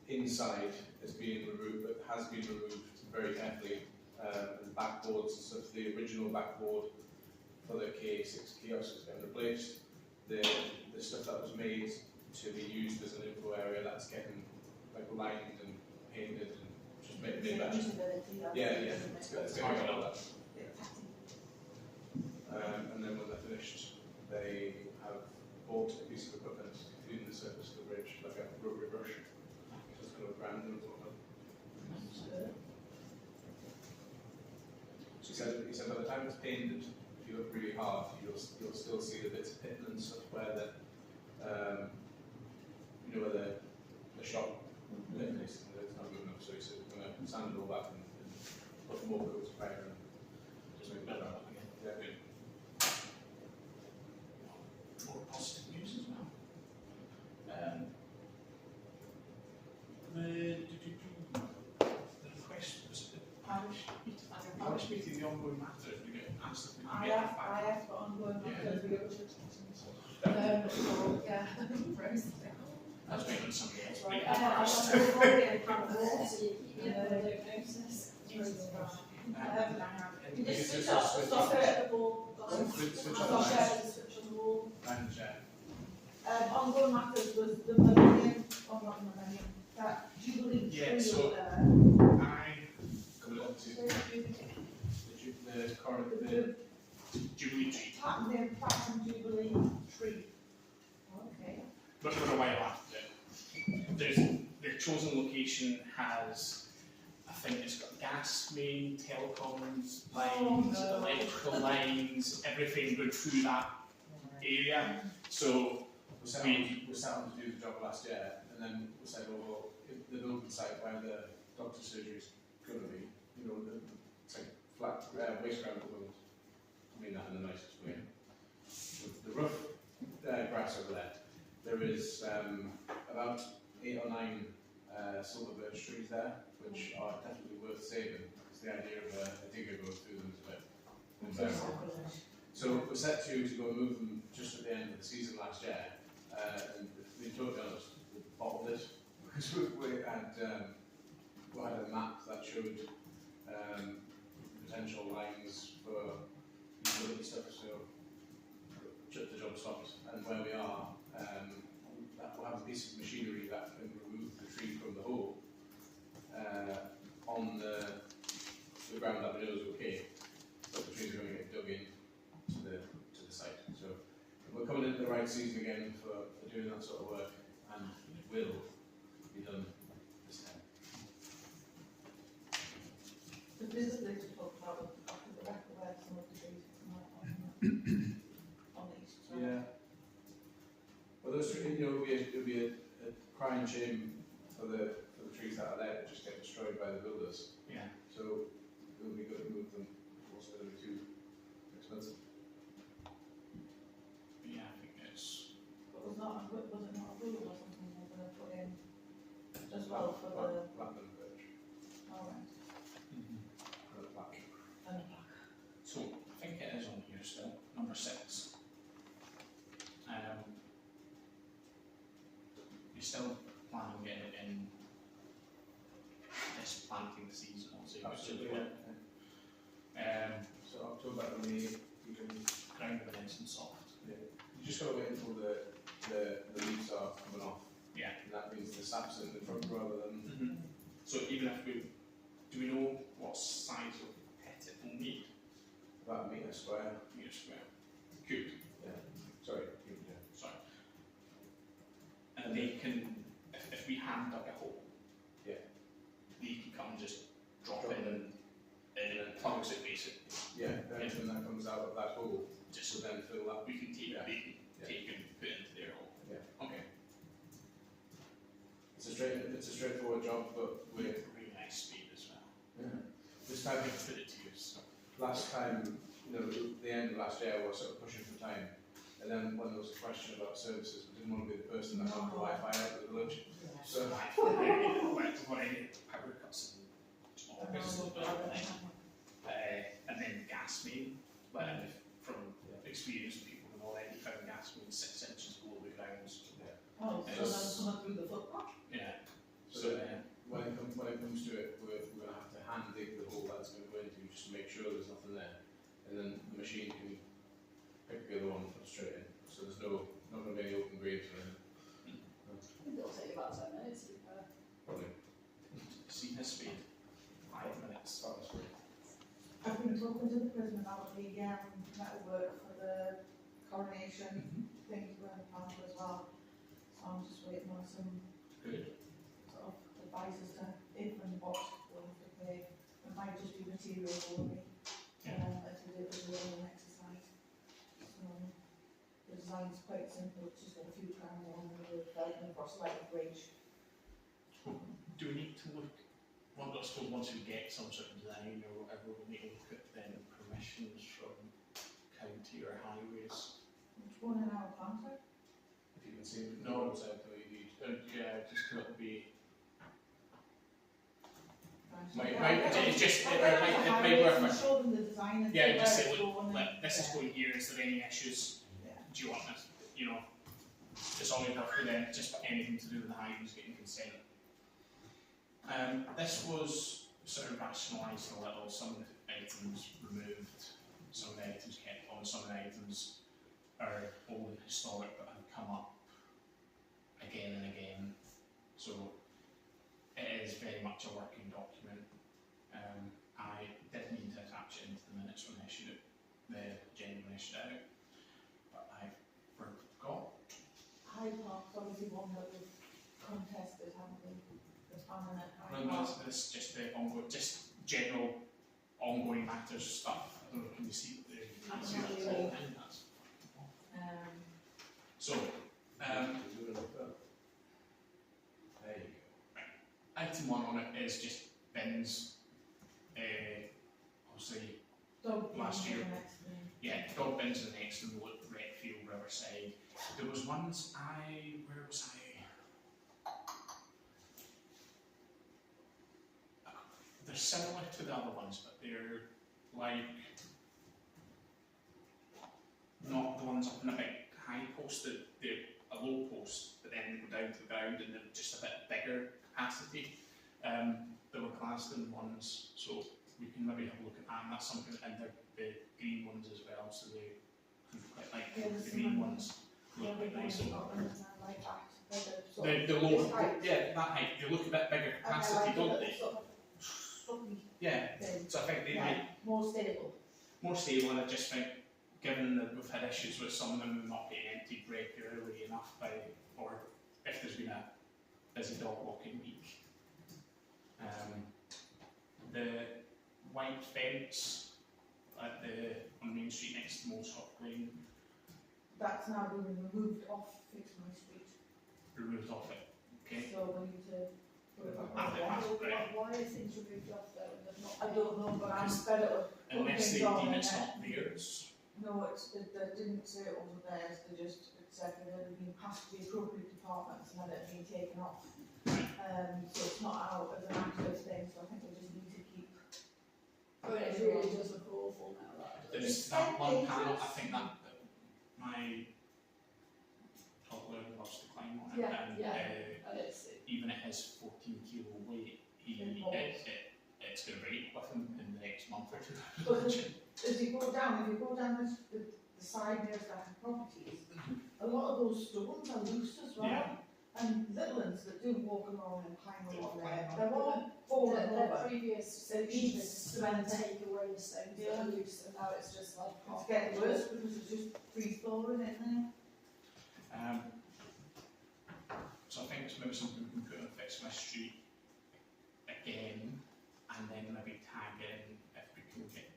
inside is being removed, but has been removed very carefully. And backboards and stuff. The original backboard for the K6 kiosk is getting replaced. The stuff that was made to be used as an info area, that's getting lined and painted and just made better. Yeah, it's going to get all that. And then when they're finished, they have bought a piece of equipment to clean the surface of the bridge, like a grand in total. He said by the time it's painted, if you look really hard, you'll still see the bits of pitting and stuff where the where the shop is not good enough. So he said we're going to sand it all back and put more coats of primer and just make it better again. Yeah, good. More positive news as well. The request was the parish meeting, the ongoing matter, we get asked if we can get that back. I have got ongoing matters. Yeah. That's been on something else. Right, I'm already in front of the wall, so you keep me up and I don't notice. You just switch the ball, switch on the wall. And Ongoing matters was the millennium, or not the millennium, that Jubilee Yeah, tree so- over there. I coming on to So the current the Jubilee tree, platinum Jubilee tree. Okay. but for a while after it. The chosen location has, I think it's got gas main, telecoms lines, Oh, no. electrical lines, everything going through that area. So we set on to do the job last year, and then we said, well, if the building site where the doctor's surgery is going to be, it's like flat waste ground buildings. I mean that in the nicest way. The rough grass over there is about 8 or 9 silver birch trees there, which are definitely worth saving, because the idea of a digger going through them is a bit embarrassing. So we set to go and move them just at the end of the season last year, and to be totally honest, we bottled it, because we had a map that showed potential lines for utility stuff, so the job stopped. And where we are, we'll have a piece of machinery that can remove the tree from the hole on the ground that we know is okay, but the trees are going to get dug in to the site. So we're coming into the right season again for doing that sort of work, and it will be done this time. The visitors to talk about after the back of where some of the trees come out on the east side. Yeah. Well, those trees, it would be a crying shame for the trees that are there to just get destroyed by the builders. yeah, So it would be good to move them. Also, going to be too expensive. yeah, I think it's But was it not a rule or something they were going to put in as well for the, Platinum birch alright, for the plaque. and the back. so. I think it is on here still, number 6. You're still planning on getting it in this planting season, also, which is Absolutely. good. So October, and you can. Ground of nice and soft. You just got to wait until the leaves are coming off. Yeah. And that means the sap's in the front rather than. So even if do we know what size of pet it will need? About a metre square. Metre square. Good. Yeah. Sorry. Yeah. Sorry. And they can, if we hand dug a hole, Yeah. they can come and just drop in and it plugs it basically. Yeah. Anything that comes out of that hole Just will then fill that. we can take, Yeah. they can Yeah. take and put it into their hole. Yeah. Okay. It's a straightforward job, but we're. Really nice speed as well. Yeah. This I time, can put it to use. So. last time, the end of last year, we were sort of pushing for time. And then when there was a question about services, we didn't want to be the person that had the Wi-Fi out of the village. So, Power cuts in August, and then gas main. But from experienced people, we've already found gas main 6 inches below the ground. Oh, so then coming through the footpath? Yeah. so when it comes to it, we're going to have to hand dig the hole that's going to go into just to make sure there's nothing there. And then the machine can pick the other one and put it straight in. So there's not going to be any open graves or anything. I think it'll take about 10 minutes to prepare. Probably. See his speed. 5 minutes. I've been talking to the prison about the metalwork for the coronation things we're in the plan as well. So I'm just waiting on some Good. sort of advise us to, if and what we'll have to pay. It might just be material only, as we did with the learning exercise. So, the design's quite simple, it's just got a few tram on and we're Felton across like a bridge. Do we need to look, well, I suppose once we get some sort of design or whatever, we'll need to look at then permissions from county or highways? It's one in our contract. If you can see, No. no, out the way you Yeah, just to it'll be, It's just, it might work. Show them the design and Yeah, just where say, it's look, going and- this is going here, is there any issues? Yeah. Do you want this, you know, it's all we work with them, just anything to do with the highways getting consent. This was sort of rationalised a little, some of the items removed, some of the items kept on, some of the items are old and historic but have come up again and again. So it is very much a working document. I did need to attach it into the minutes when I issued it, the agenda when I issued it out, but I forgot. Hyde Park's obviously one that we've contested, haven't we? The planning at Hyde No, Park. this just the ongoing, just general ongoing matters stuff. I don't know, can you see the, can you see that Absolutely. whole thing? That's, so, There you go. item one on it is just bins. Obviously, Dog last being year. the next thing. yeah, dog bins are next in the Retfield Riverside. There was ones where was I? They're similar to the other ones, but they're like not the ones up in a big high post. They're a low post, but then they go down to the ground and they're just a bit bigger capacity. They were classed in ones, so we can maybe have a look at that. And that's something, and the green ones as well. So they quite like Yeah, the green ones. Yeah, Look we quite nice. can stop them and like that. They're sort of- The low, this height. yeah, that height. They look a bit bigger And capacity, like a don't little they? sort of stumpy Yeah. thing. So I think they might Yeah, more stable. more stable, and I just think, given that we've had issues with some of them not getting emptied regularly enough or if there's been a busy dog walking week. The white fence on Main Street next to Moleshock Lane, That's now been removed off Fix My Street. removed off it, okay? So we need to put it back Add it on. back, right. Why are things removed off there and they're not? I don't know, but I'm fed up with putting Unless they things on deem and it's then- not theirs. No, they didn't say it wasn't theirs, they just accepted it had been passed to the appropriate departments and then it had been taken off. So it's not out as an active thing, so I think we just need to keep. Oh, it really does look awful now. There's that one panel, I think that my toddler loves to climb on it, Yeah, and yeah. And it's, even at his 14 kilo weight, it's going to break with him in the next month or two. As you go down, if you go down the side near the properties, a lot of those stones are loose as well. Yeah. And little ones that do walk along and climb along there, Climb on. they're all falling their over. previous solution is to take away the stones that are loose, and now it's just like. It's getting worse because it's just free flowing in there. So I think it's maybe something we can put on Fix My Street again, and then maybe tag in if we can get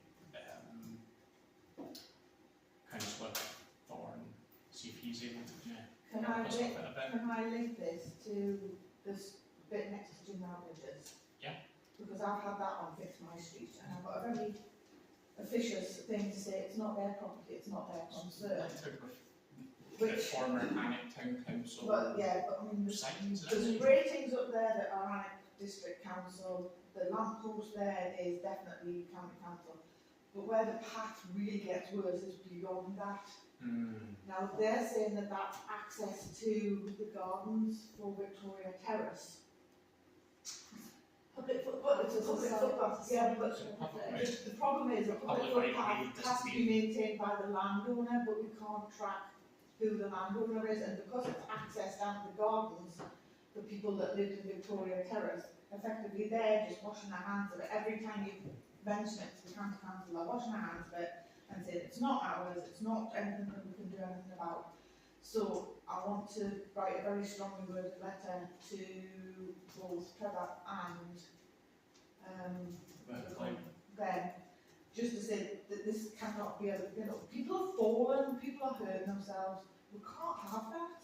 Councillor Thorne, see if he's able to Can help us with it a bit. Can I link this to this bit next to Jim Albridge's? Yeah. Because I've had that on Fix My Street and I've got a very officious thing to say it's not their property, it's not their concern. The former Alnwick Town Council But yeah, but I mean, signs, there's ratings up there that are Alnwick District Council, the lamp post there is definitely County Council. But where the path really gets worse is beyond that. Now they're saying that that's access to the gardens for Victoria Terrace. Public footpath, it's a public footpath, yeah, but the problem is a public Public footpath right-of-way has to be maintained by the landowner, but we can't track who the landowner is, and because it's access down to the gardens, the people that live in Victoria Terrace, effectively they're just washing their hands of it. Every time you mention it to the county council, they're washing their hands of it and saying it's not ours, it's not anything that we can do anything about. So I want to write a very strongly worded letter to both Trevor and them, just to say that this cannot be, people have fallen, people are hurting themselves, we can't have that.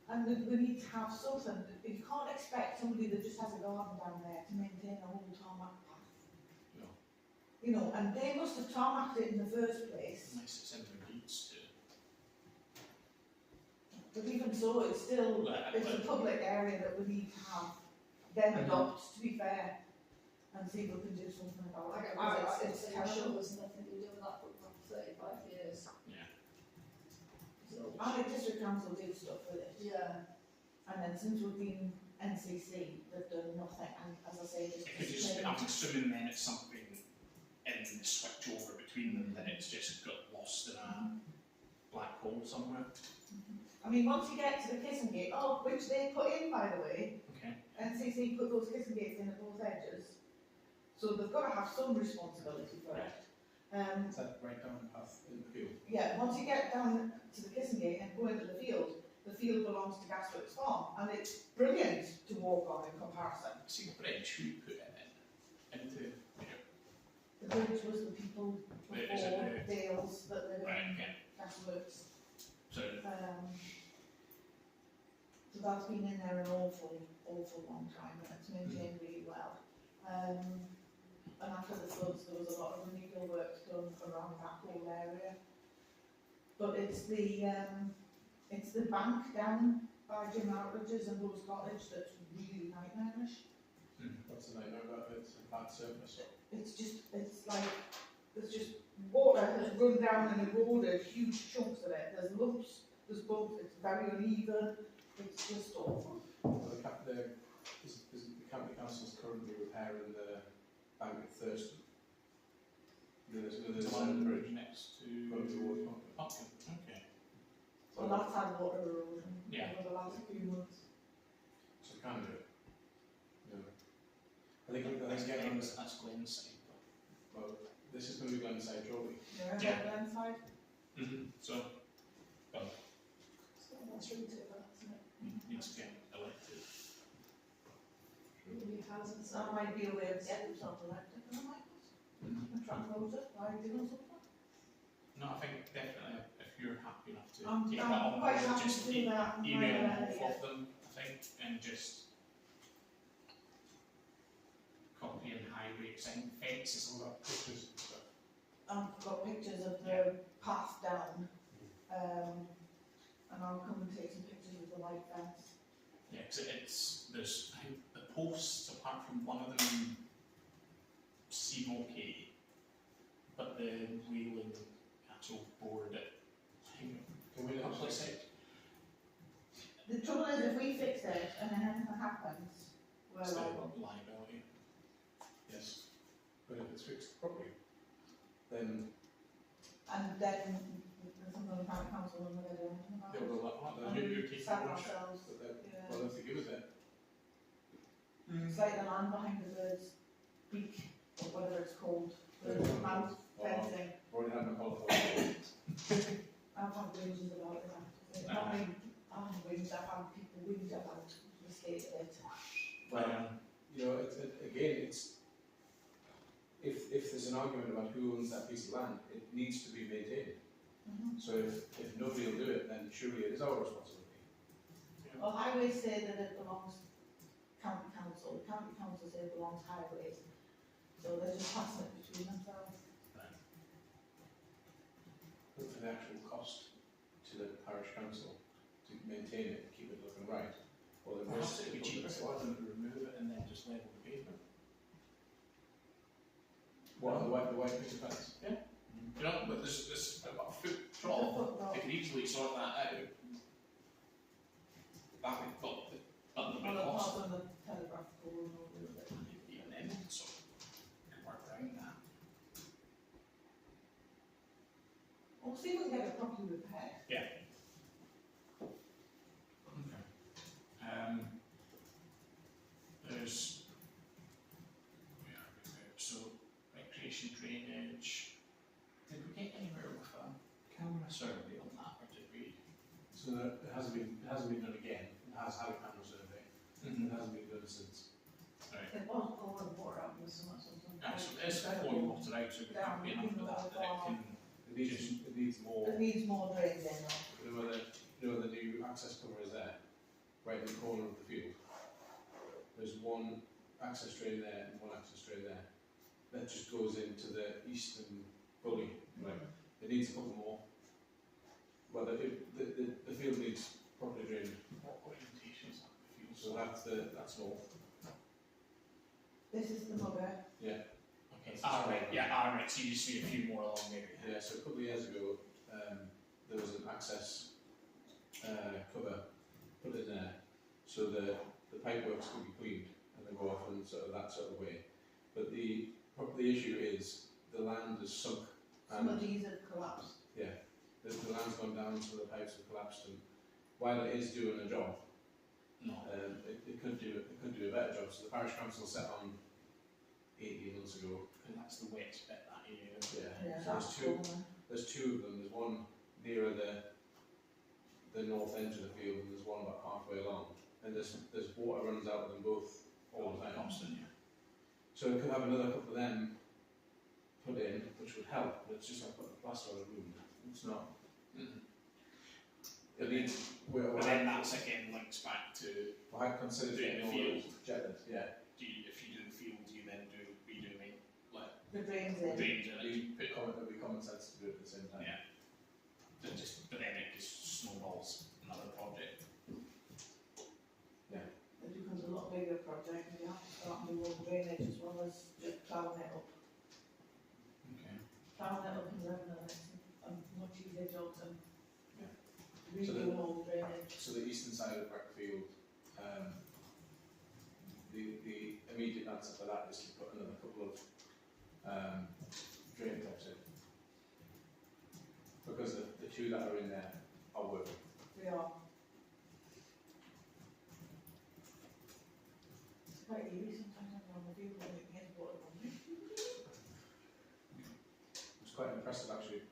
And we need to have something. You can't expect somebody that just has a garden down there to maintain a whole tarmac path. No. You know, and they must have tarmacked it in the first place. Unless it's in the needs to. But even so, it's still, it's a public area that we need to have them adopt, to be fair, and see if we can do something about it. It's I'm sure terrible. there's nothing to do with that footpath for 35 years. Yeah. So, Our district council did stuff with it. yeah. And then since we've been NCC, they've done nothing, and as I say, just. It could just, I'm assuming then it's something in the switch over between them, that it's just got lost in a black hole somewhere. I mean, once you get to the kissing gate, which they put in, by the way, Okay. NCC put those kissing gates in at both edges, so they've got to have some responsibility for it. Is that right down the path in the field? Yeah, once you get down to the kissing gate and go into the field belongs to Gasworks Farm, and it's brilliant to walk on in comparison. See the bridge, who put it in? Into, you know, The bridge was the people Wait, is it before the- Dales that live right, in okay. Gasworks. So, So that's been in there an awful long time, and it's maintained really well. And after the floods, there was a lot of remedial work done around that whole area. But it's the bank down by Jim Outridge's and Rose Cottage that's really nightmarish. What's the nightmare about it? It's a bad surface. It's like, there's just water has run down and eroded huge chunks of it. There's lumps, there's bumps, it's very uneven, it's just awful. Well, the county council is currently repairing the bank at Thurston. There's the a one bridge next to. going towards Market. Okay. Well, that's had water erosion Yeah. over the last few months. So can do it. No. I think getting on this. That's Glenside. Well, this is going to be Glenside Jolly. Yeah, Glenside. So, well, So that's really to that, isn't it? needs to get elected. New housing. So that might be a way of getting yourself elected, and I might attract voters by doing something. No, I think definitely if you're happy enough to I'm take that on quite board, happy just to do that. email Yeah. both of them, I think, and just copy and highway sign fences. All that pictures and stuff. I've got pictures of the path down, and I'll come and take some pictures of the white fence. Yeah, because there's, I think the posts, apart from one of them, seem okay, but the wheeling actual board, I think, Can we not publish fix it. it? The trouble is, if we fix it and then anything happens, we're It's liable. liability. Yes. But if it's fixed properly, then And then there's something on the county council and we're going to do anything about they'll it. go like that. And You're we taking sat ownership. ourselves, But then, yeah. well, if they give us it, It's like the land behind the bird's beak, or whatever it's called, bird's mouth fencing. already had my qualification. I've had whinging about it. Not me, I've had whinged, I've had people whinge about the state of it. Well, You know, it's if there's an argument about who owns that piece of land, it needs to be maintained. So if nobody will do it, then surely it is our responsibility. Well, highways say that it belongs county council say it belongs highways. So they're just passing it between themselves. But for the actual cost to the parish council to maintain it, keep it looking right, or the perhaps risk it'd be to cheaper public for safety. them to remove it and then just level the pavement. What, the white picket fence? You know, but there's about a foot drop, they could easily sort that out. That would, but the Well, apart cost, from the telegraph pole and all of it. even then, so, you can work around that. We'll see if we can get it properly repaired. Okay. There's, where are we there? So, recreation drainage. Did we get anywhere with a camera survey on that, or did we? So So that it hasn't been done again. It has had a camera survey. It hasn't been done since. Right. It was all report up with some something. It's fully watered out, so we can't be enough of that, that it It needs more. It needs more drains in though. You know where the new access cover is there, right in the corner of the field. There's one access drain there and one access drain there. That just goes into the eastern gully. Right. It needs a couple more. Well, the field needs properly drained. What orientation is that? So that's north. This is the mugger. Yeah. Okay. Right. So you just need a few more along there. Yeah. So a couple of years ago, there was an access cover put in there, so the pipeworks could be cleaned and then go off in sort of that sort of way. But the issue is the land is sunk. Some of these have collapsed. Yeah. The land's gone down, so the pipes have collapsed, and while it is doing a job, it could do a better job. So the Parish Council set on 18 months ago. And that's the wet bit that area. Yeah. So there's two of them. There's one nearer the north edge of the field, and there's one about halfway along. And there's water runs out of them both all the time. Constant, yeah. So it could have another couple of them put in, which would help. But it's just like putting the plaster on the room. It's not. It needs. But then that's again links back to I had considered doing the field. Jetted, yeah. If you do the field, you then do redoing like The drains in. drains in it. It'd be common sense to do it at the same time. Yeah. But then it just snowballs another project. Yeah. It becomes a lot bigger project and you have to start doing more drainage as well as just plowing it up. Okay. Plowing it up is a much easier job than Yeah. redoing all the drainage. So the eastern side of Breckfield, the immediate answer for that is to put another couple of drain taps in. Because the two that are in there are working. We are. It's quite easy sometimes when the people when it gets water on me. It was quite impressive actually,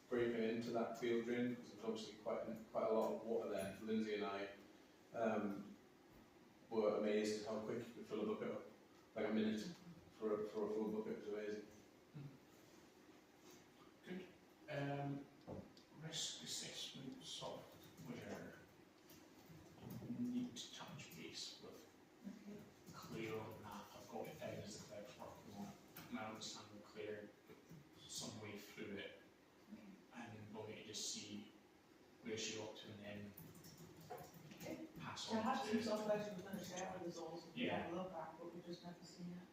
breaking into that field drain, because there's obviously quite a lot of water there. Lindsay and I were amazed at how quick you could fill a bucket up, like a minute for a full bucket. It was amazing. Risk assessment software. Need to touch base with Claire on that. I've got it down as the first working on it. And I understand Claire some way through it. And we'll need to just see where she got to and then pass I on have to. some software she was going to share with us all, so we Yeah. have a look at, but we've just never seen it.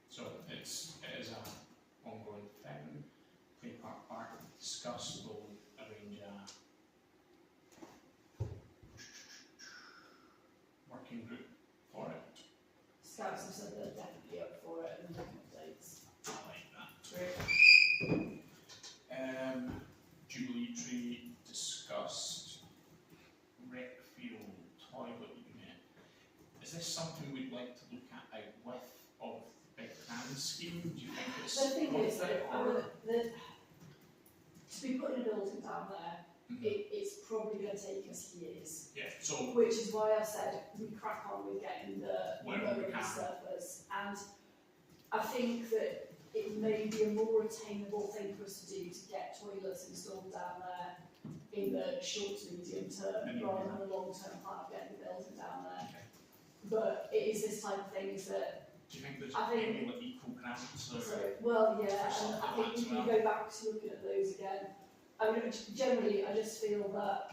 So it is a ongoing thing. Clay Park discuss, we'll arrange a working group for it. Scouts have said they're definitely up for it and looking at dates. I like that. Great. Jubilee Tree discussed. Rec field toilet unit. Is this something we'd like to look at out with of the big plan scheme? Do you think it's The thing is, worth it, that or? to be putting a building down there, it's probably going to take us years. Yeah, so Which is why I said we crack on with getting the Wherever we mowing can. surface. And I think that it may be a more attainable thing for us to do to get toilets installed down there in the short to medium term, rather than a long term plan of getting the building down there. okay. But it is this type of thing is that, Do you think there's I think- any like equal grants or? so, well, yeah, For and I something think if like you go back to looking at those again, I mean, generally, I just feel that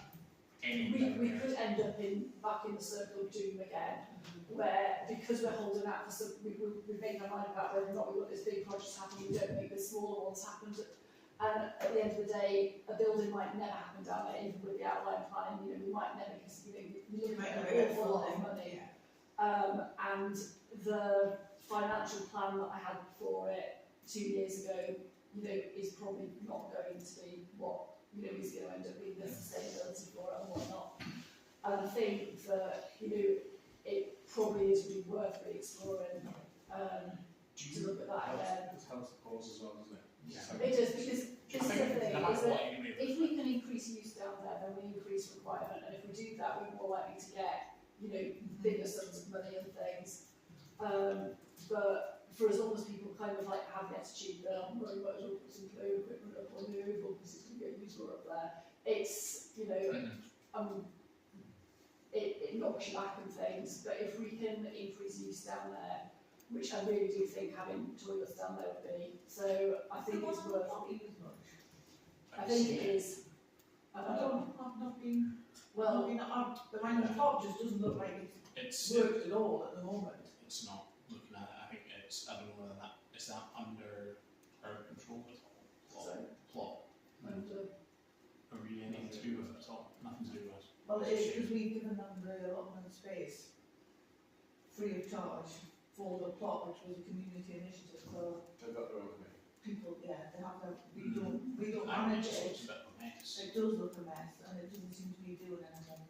we could end up back in the circle of doom again, where because we're holding out for some, we've made our mind about whether or not we want this big project happening, we don't make the smaller ones happen. And at the end of the day, a building might never happen down there, even with the outline plan. You know, we might never, because you're looking at an awful lot of money. And the financial plan that I had for it 2 years ago, you know, is probably not going to be what, you know, is going to end up being the sustainability for it and whatnot. And I think that, you know, it probably is really worth re-exploring to look at that again. It helps the cause as well, doesn't it? Yeah. It does, because Do you this is the think thing, no matter is what that you do, if we can increase increase use down there, then we increase requirement, and if we do that, we're more likely to get, you know, bigger sums of money and things. But for as long as people kind of like have the attitude that I'm very much up put some play equipment up on the oval because it's going to get used more up there, it's, you know, it knocks you back and things. But if we can increase use down there, which I really do think having toilets down there would be, so I think it's worth. I think it is. I've not been. Well, The man on the top just doesn't look like it's worked at all at the moment. It's not looking at it. I think it's, I don't know whether that, is that under our control at all? Sorry? Plot. under, Are we anything to do with it at all? Nothing to do with it. Well, it is because we've given them the allotment space free of charge for the plot, which was a community initiative. So They've got their own committee. people, yeah, they have their, we don't I manage just it. looks a bit of a mess. It does look a mess, and it doesn't seem to be doing anything.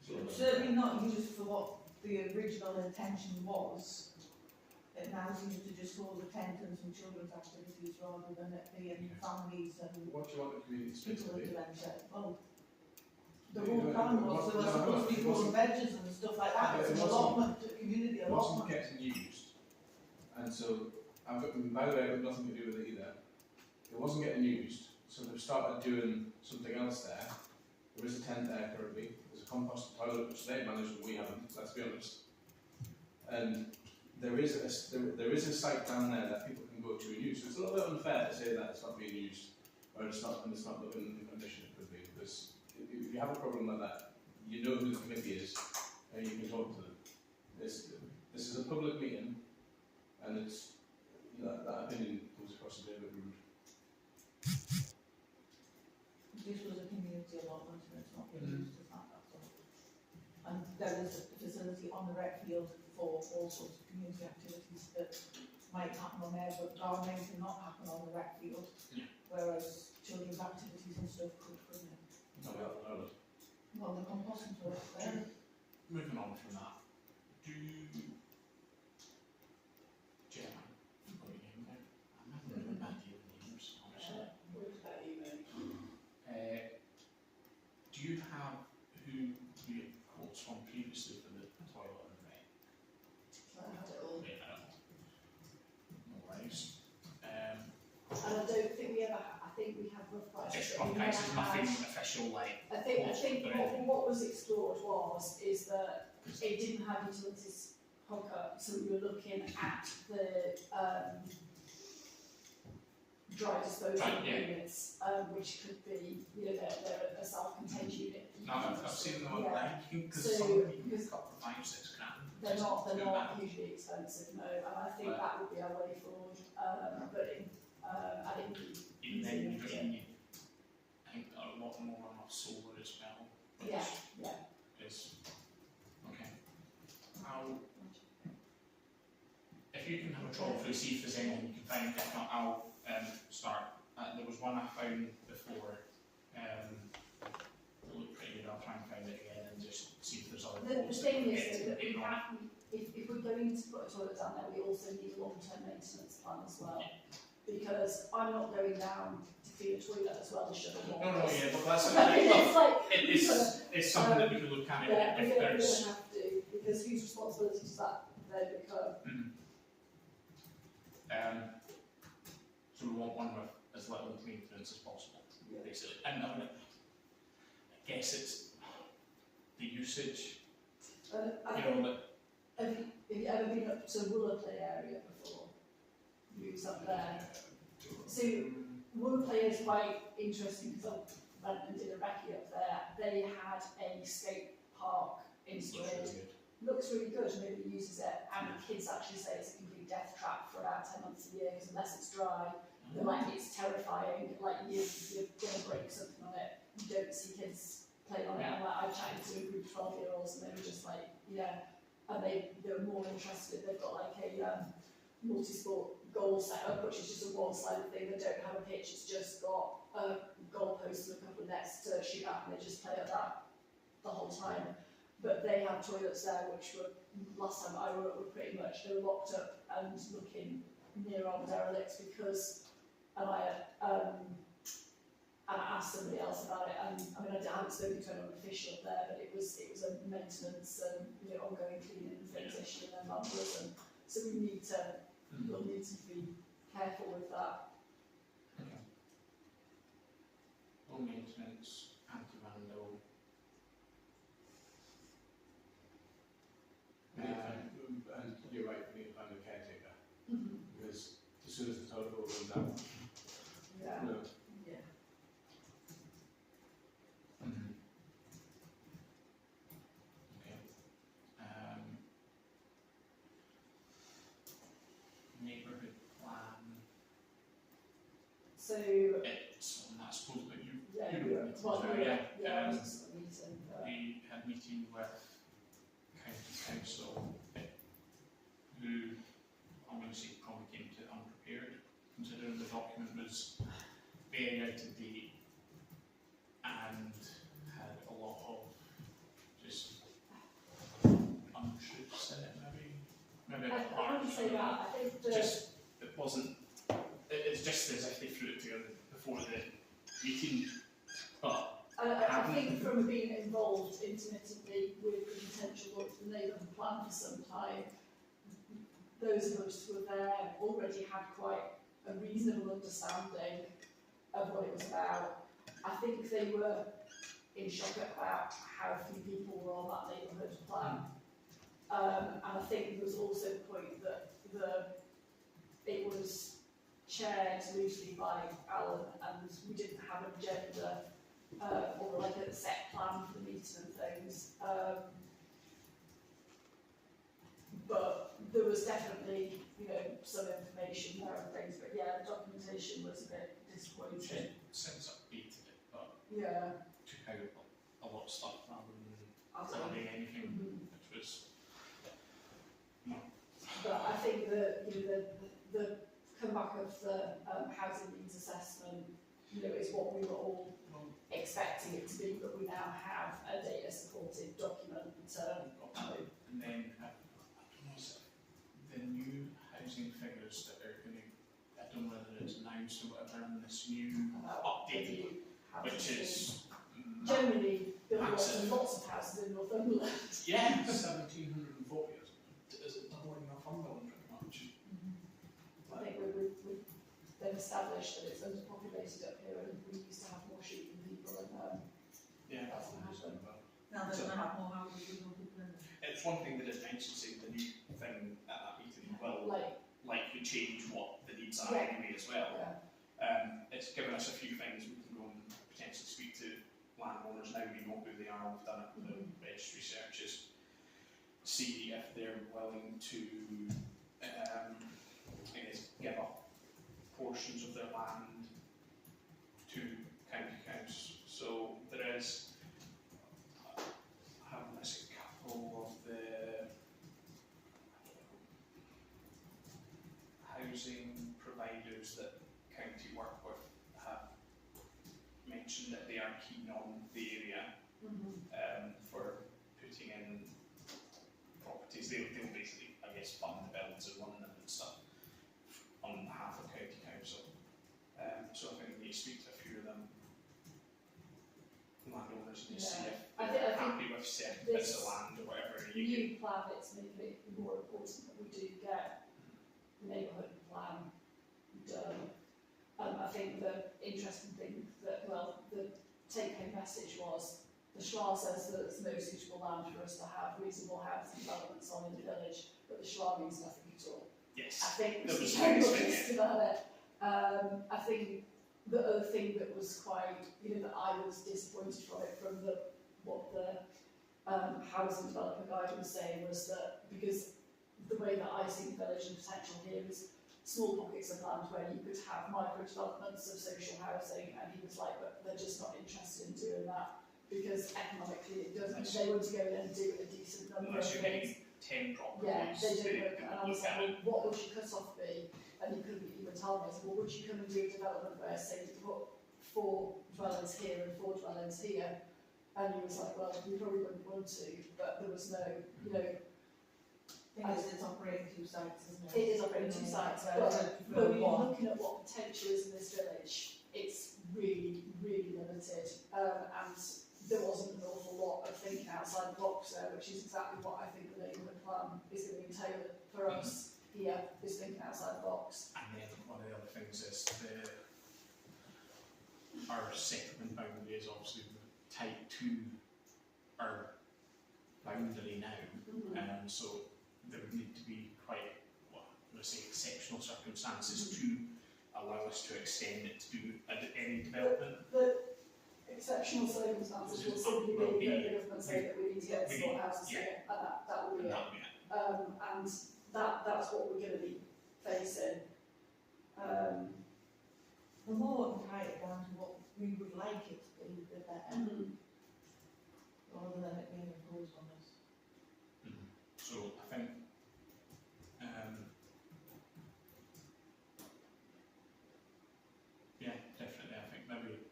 It's certainly not used for what the original intention was. It now seems to just hold a tent and some children's activities rather than it being families and What do you want the community space people to with be? dementia. Well, the whole plan was there was supposed to be growing veggies and stuff like that. It's an allotment, a community It wasn't allotment. getting used, and so I've got, by the way, I've got nothing to do with it either. It wasn't getting used, so they've started doing something else there. There is a tent there currently. There's a compost toilet which they've managed, but we haven't. Let's be honest. And there is a site down there that people can go to and use. So it's a little bit unfair to say that it's not being used, or it's not looking in the condition it could be. Because if you have a problem like that, you know who the committee is, and you can talk to them. This is a public meeting, and it's, you know, that opinion comes across a bit rude. This was a community allotment and it's not being used as that, that's all. And there is a facility on the rec field for all sorts of community activities that might happen on there, but gardening cannot happen on the rec field. Yeah. Whereas children's activities and stuff couldn't it? Not allowed. Well, the composting toilet's there. Moving on from that, Gemma, you've got your name there. I'm having a really bad deal with names, honestly. Do you have who you quotes from previously for the toilet and rec? I had it all. Yeah, I don't know. No worries. and I don't think we ever, I think we have rough prices. Just but rough we never prices, had- nothing official like. I think But what was explored is that it didn't have utilities hook up, so we were looking at the dry disposal Right, yeah. units, which could be, you know, they're a self-contained unit. No, I've seen them Yeah. online, because So, some of them you because can cut for 5-6 grand. They're not Too bad. hugely expensive, no, and I think Right. that would be our way forward, but I think Even then, you don't need, I think a lot more on solar as well, which yeah. is, okay. If you can have a troll through, see if there's anything you can find, if not, I'll start. There was one I found before, it looked pretty good, I'll try and find it again and just see if there's other The quotes thing we can is get that to we ignore. have, if we're going to put a toilet down there, we also need a long-term maintenance plan as well. Because I'm not going down to clean a toilet as well as shut a wall. No, yeah, but that's, It's like, it's something that we can look at yeah, if we're there's. gonna have to, because whose responsibility does that then become? So we want one with as little maintenance as possible, basically. And I guess it's the usage, I you think, know, that have you ever been up to Wooler Play area before? Views up there. So Wooler Play is quite interesting because I went and did a recce up there. They had a skate park installed. Looks really good, nobody uses it, and the kids actually say it's a complete death trap for about 10 months a year, because unless it's dry, they're like, it's terrifying, like you're going to break something on it, you don't see kids playing on it, and like, I chatted to a group of 12-year-olds, and they were just like, yeah, and they were more interested. They've got like a multi-sport goal set up, which is just a one-sided thing. They don't have a pitch, it's just got a goal post and a couple of nets to shoot at, and they just play at that the whole time. But they have toilets there, which were, last time I were pretty much, they were locked up and looking near on derelicts because, and I and I asked somebody else about it, and I mean, I haven't spoken to anyone official up there, but it was a maintenance and, you know, ongoing cleaning and things issue, and then vandalism. So we'll need to be careful with that. Okay. Low maintenance, anti-vandal. And you're right, we need to find a caretaker, Mm-hmm. because as soon as the toilet bowl runs out, Yeah. no, Yeah. Okay. Neighbourhood plan. So, It's on that, I suppose, but you. yeah, you you're, know, well, so, yeah, yeah. I was just at a meeting, but, We had a meeting with county council, who I'm going to say probably came to it unprepared, considering the document was very out of date and had a lot of just untruths in it, maybe a bit I wouldn't say that, I think just it wasn't. It's just as if they threw it together before the meeting, but. I think from being involved intermittently with the potential work for the neighbourhood plan for some time, those of us who were there already had quite a reasonable understanding of what it was about. I think they were in shock about how few people were on that neighbourhood plan. And I think there was also the point that it was chaired loosely by Alan, and we didn't have an agenda or like a set plan for the meeting and things. But there was definitely, you know, some information there and things, but yeah, the documentation was a bit disappointing. Since updated it, but Yeah. took out a lot of stuff rather than Absolutely. adding anything, Mhm. which was But I think that, you know, the comeback of the housing needs assessment, you know, is what we were all expecting it to be, but we now have a data supported document to, and then I don't know, is it the new housing figures that are going to, I don't know whether it's announced or whatever, in this new updated, which is generally there are lots massive. and lots of houses in Northumberland. Yeah, 1740 or something. is it doubling Northumberland pretty much? I think we've then established that it's underpopulated up here, and we used to have more sheep than people, and Yeah, that's what happened. Now they're going to have more houses with more people in them. it's one thing that it mentioned, saying the new thing at that meeting will likely change what the needs are Yeah. anyway as well. Yeah. It's given us a few things we can go and potentially speak to landowners now. We know who they are. We've done it with the registry searches. See if they're willing to, I guess, give up portions of their land to county council. So there is, I have a couple of the housing providers that county work with have mentioned that they are keen on the area for putting in properties. They'll basically, I guess, fund the builds and run them and stuff on behalf of county council. So I think we need to speak to a few of them landowners and see if I they're think happy with certain bits of land or whatever. New plan, it's making it more important that we do get the neighbourhood plan done. I think the interesting thing that, well, the take-home message was the SHLA says that it's no suitable land for us to have reasonable housing developments on in the village, but the SHLA means nothing at all. Yes. I think That there's was very nice, much yeah. about it. I think the other thing that was quite, you know, that I was disappointed from it, from what the housing developer guide was saying, was that because the way that I see the village and potential here is small pockets of land where you could have micro developments of social housing, and he was like, but they're just not interested in doing that because economically it doesn't. They want to go in and do a decent number of Unless you're things. getting 10 properties. Yeah, they don't work. And I was like, at well, what would your cut-off be? And he couldn't even tell me. I said, well, would you come and do a development where, say, you put 4 dwellings here and 4 dwellings here? And he was like, well, you probably wouldn't want to, but there was no, you know. Because it's operating 2 sites, isn't it? It is operating 2 sites, but when you're looking at what potential is in this village, it's really, really limited, and there wasn't an awful lot of thinking outside the box there, which is exactly what I think the neighbourhood plan is going to entail for us here, is thinking outside the box. And then one of the other things is our settlement boundary is obviously tied to our boundary now, so there would need to be quite, what I'm going to say, exceptional circumstances to allow us to extend it to do any development. The exceptional circumstances will simply be that the government say that we need to get small houses here, and that will be it. And that's what we're going to be facing. The more we can tie it down to what we would like it to be, the better, rather than it being imposed on us. So I think yeah, definitely. I think maybe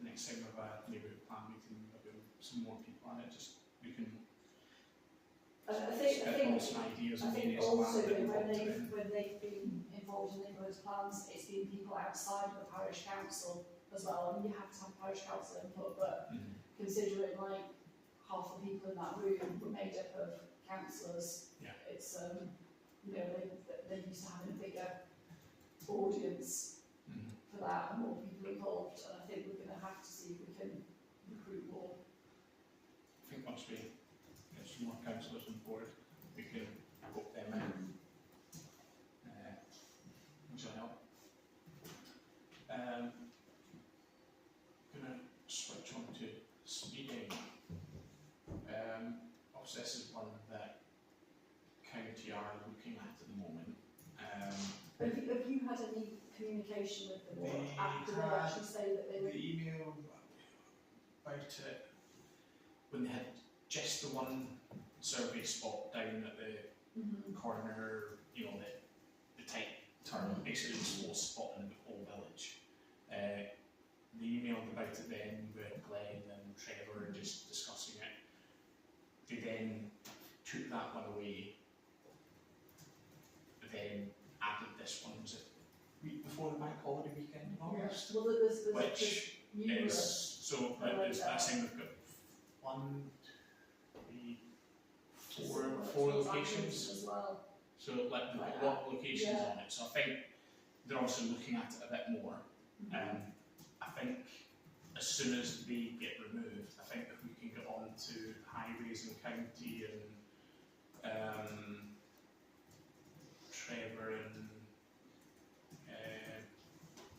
the next time we have a neighbourhood plan meeting, maybe some more people on it. Just we can. I think some ideas and also areas when they've been involved in neighbourhood plans, it's been people outside of the parish council as well. I mean, you have to have parish council input, but considering like half the people in that room were made up of councillors, it's you know, they're used to having a bigger audience for that and more people involved, and I think we're going to have to see if we can recruit more. I think once we get some more councillors on board, we can put them in, which will help. Going to switch on to speeding. Obviously this is one that county are looking at the moment. Have you had any communication with them, or after they actually say that they were? The email about it when they had just the one survey spot down at the corner, you know, the tight turn, basically the smallest spot in the whole village. They emailed about it then with Glenn and Trevor just discussing it. They then took that one away, then added this one, was it week before the bank holiday weekend in August? Well, there's Which is, so it's that saying we've got 1, 2, 3, 4 locations. As well. So like they've got a lot of locations on it, so I think they're also looking at it a bit more. I think as soon as they get removed, I think if we can get on to highways and county and Trevor and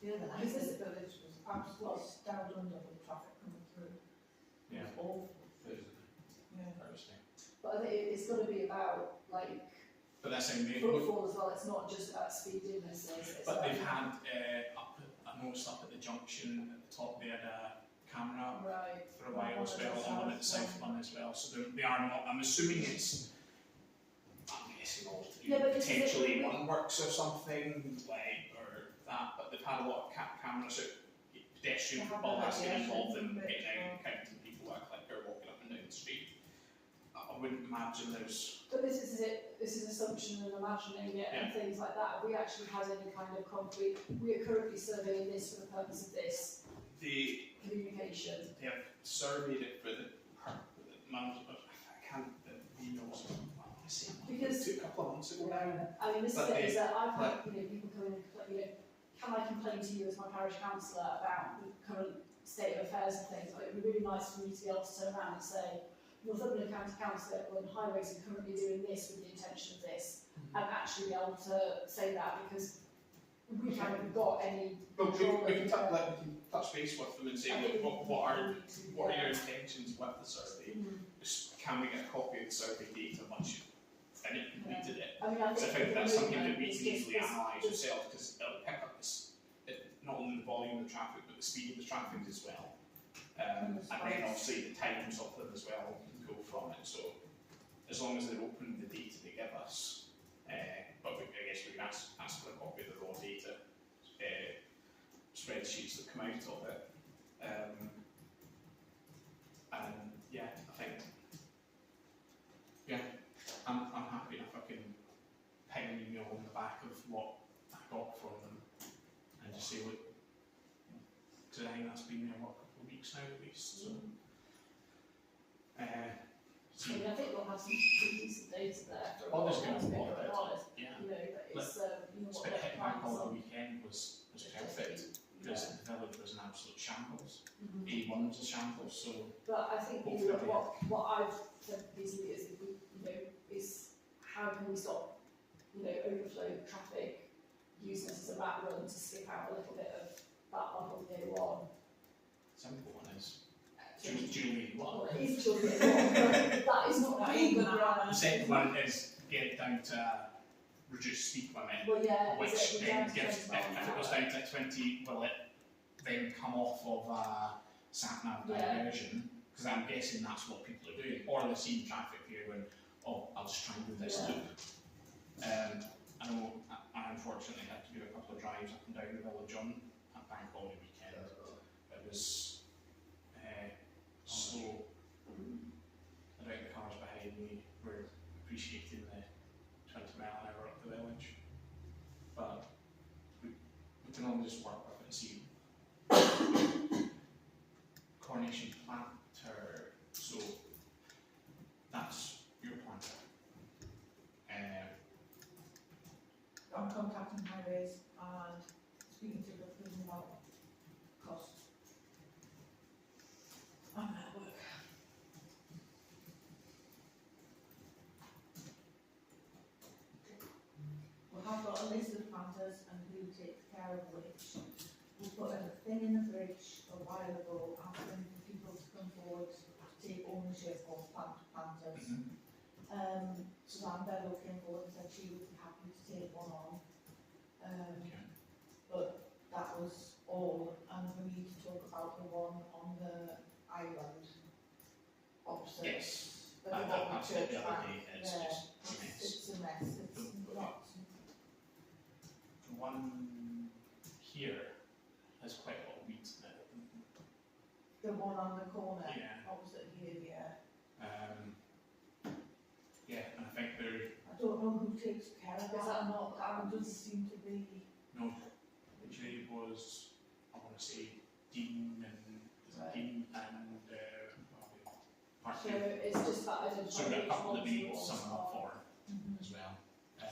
The other night, this village was absolutely stowed under with traffic coming through. It was awful. Thursday. But I think it's got to be about like But that's saying footfall as well. It's not just about speeding. It's but like, they've had I noticed up at the junction at the top they had a camera for a while as well, and one at the south one as well. So they are not. I'm assuming it's. I'm guessing all to do potentially one works or something like or that. But they've had a lot of cameras out. Pedestrian football has been involved in getting out and counting people at a clicker walking up and down the street. I wouldn't imagine there's. But this is it. This is assumption and imagining it and things like that. Have we actually had any kind of concrete? We are currently surveying this for the purpose of this. The communication. They have surveyed it for the management. I can't. The emails. Because a couple of months ago now. I mean, this is it. Is that I've had people come in and can I complain to you as my parish councillor about the current state of affairs and things? But it would be really nice for me to be able to turn around and say, Northumberland County Council and Highways are currently doing this with the intention of this, and actually be able to say that because we haven't got any. But we can touch base with them and say, what are your intentions with the survey? Can we get a copy of the survey data once you've completed it? I mean, I think that's something that we can easily analyse ourselves because it'll pick up not only the volume of the traffic but the speed of the traffic as well. And then obviously the times of them as well can go from it. So as long as they're open the data they give us, but I guess we can ask for a copy of the raw data spreadsheets that come out of it. And yeah, I think I'm happy if I can ping an email on the back of what I got from them and just say, look, design that's been there, what, a couple of weeks now at least, so. I mean, I think we'll have some pretty decent data there for Oh, there's a gonna while, be a lot to of be it. honest. Yeah. You know, but it's, you know, what But their hitting back plans on the are. weekend was perfect, because the village was an absolute shambles. Mhm. A1 was a shambles, so But I think you know, what I've said recently is, if we, you know, is how can we stop, you know, overflow traffic, using this as a rat run to skip out a little bit of that level of day one. simple one is Julie one. Well, it is children, but that is not That ain't good gonna grammar. The second one is get it down to reduced speed limit, Well, yeah, which is it then down to gives, 20 if it goes down to 20, will it then come off of sat-nav Yeah. diversion? Because I'm guessing that's what people are doing, or they're seeing traffic here when, oh, I'll just try and do this Yeah. loop. I know I unfortunately had to do a couple of drives up and down the village on at bank holiday weekend. It was slow. I think the cars behind me were appreciating the 20 mile an hour up the village. But we can only just work with it and see. Coronation planter, so that's your planter. I'm contacting highways and speaking to the person about costs. I'm at work. We have got a list of planters and who takes care of which. We put a thing in the fridge a while ago asking for people to come forward to take ownership of planters. Suzanne came forward and said she would be happy to take one on. But that was all, and we need to talk about the one on the island opposite. Yes, the that one passed church the other back day, it's there. just a mess. It's a mess, it's not. The one here has quite a lot of weeds in it. The one on the corner, Yeah. opposite here, yeah. Yeah, and I think they're, I don't know who takes care of Is that not That doesn't seem to be. no, usually was, I want to say, Dean and, is it Right. Dean and, Park So View. it's just that identifying So we've got a which couple that ones we the need ones someone up are. for as well.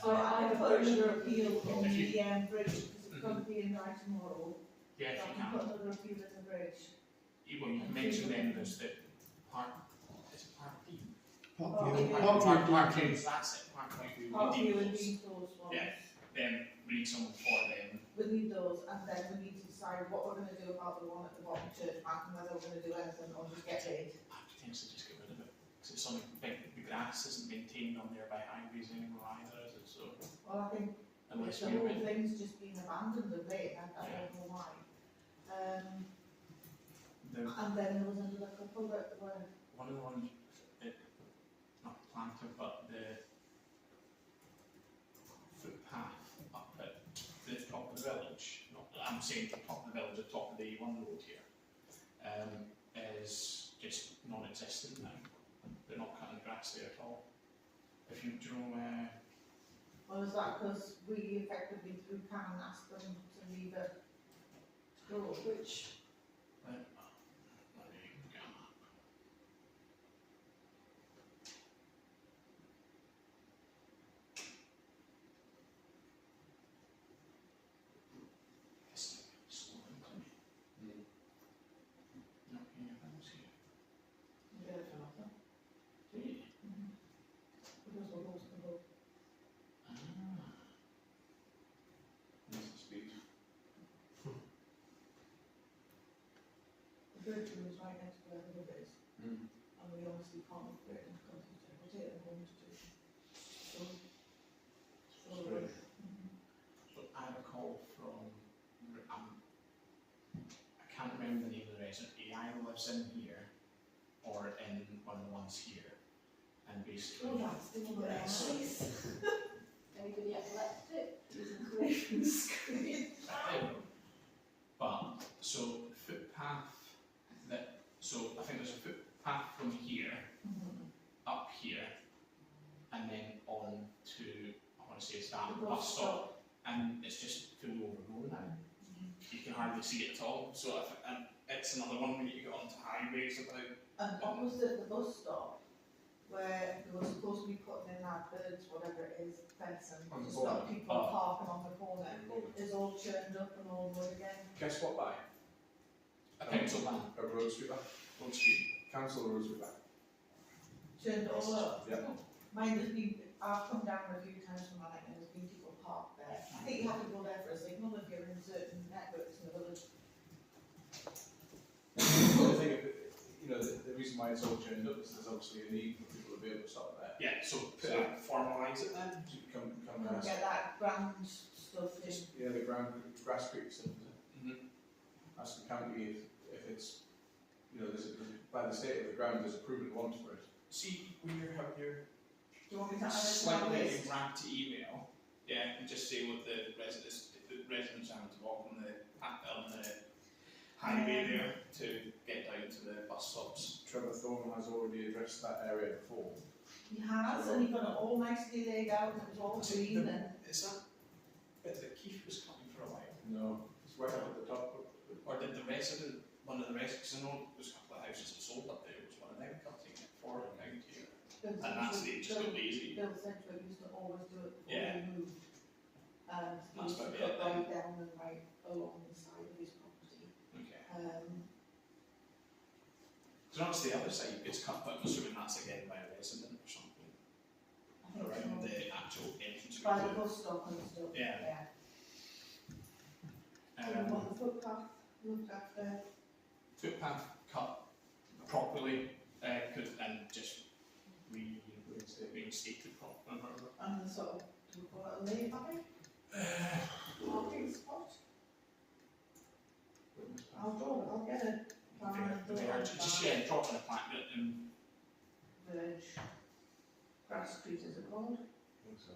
So I can put another appeal in If you- the bridge, because it's going to be in right tomorrow. Yeah, if So I you can can. put another appeal in the bridge. Well, you can mention them, there's the Park, is it Park Dean? Parkview, Park- Parkview, That's it, Parkview. Parkview and Dean. Dean those ones. Yeah. Then we need someone for them. We need those, and then we need to decide what we're gonna do about the one at the bottom church back, and whether we're gonna do anything or just get rid. I potentially just get rid of it, because it's on the grass isn't maintained on there by highways anymore either, is it? So Well, I think unless the we whole win, thing's just been abandoned of late, I Yeah. don't know why. the And then there was another couple that were, one of the ones, not planted, but the footpath up at the top of the village. Not, I'm saying the top of the village, the top of the one road here, is just non-existent now. They're not cutting grass there at all. If you do, or is that because we effectively through Can asked them to leave it to go? Which, let me get a map. This is slow into me. Not any of those here. Yeah, Jonathan. Really? Because we're both to go. Where's the speed? The bridge was right next to where the river is, Mm. and we obviously can't upgrade and concentrate, we'll take them home to do. So, Right. mhm. So I have a call from, I can't remember the name of the resident, he either lives in here or in one of the ones here. And basically, Oh, that's the one that Yes. nice. anybody epileptic, using away from the screen. but, so the footpath that, so I think there's a footpath from here Mhm. up here and then on to, I want to say it's that The bus stop, and it's just fully overgrown now. You can can hardly see it at all. So and it's another one when you get onto highways about. And opposite the bus stop, where they were supposed to be putting in that birds, whatever it is, fencing, On the to stop corner. people parking on the corner, is all churned up and all wood again. Guess what by? A council van, A road sweeper. on street. Council road sweeper. Turned it all up. Yeah. Mine has been, I've come down a few times from Alec and there's been people parked there. I think you have to go there for a signal if you're in certain networks in the village. I think, you know, the reason why it's all turned up is there's obviously a need for people to be able to stop there. Yeah, so formalise it then. To come And and ask. get that ground stuff in. Yeah, the grass creek stuff, is it? Mm-hmm. Ask the county if it's, you know, by the state of the ground, there's a proven want for it. See, when you have your Do you want me to add it to my slightly list? ranty email, yeah, and just say what the residents having to walk on the highway there to get down to the bus stops. Trevor Thorne has already addressed that area before. He has, and he got it all nicely laid out, and it was all green and. Is that bit that Keith was cutting for a while? No, it's right up at the top. Or did the resident, one of the residents, I know there's a couple of houses that sold up there, was one of them cutting it for a pound here. And that's the just got lazy. Bill Sedgwick used to always do it before Yeah. he moved. And he That's used to about cut it, right down and right along the side of his property. Okay. I So that's the other side, it's cut, but I'm assuming that's again by a resident or something. think Around so. the actual entrance. By the bus stop and stuff. Yeah. Do you want the footpath looked after? Footpath cut properly, and just reinstated properly. And the sort of, do we call it a lay-by? Parking spot? I'll draw it, I'll get it. Just yeah, dropping a plaque and Village. Grass Street is it called? I think so.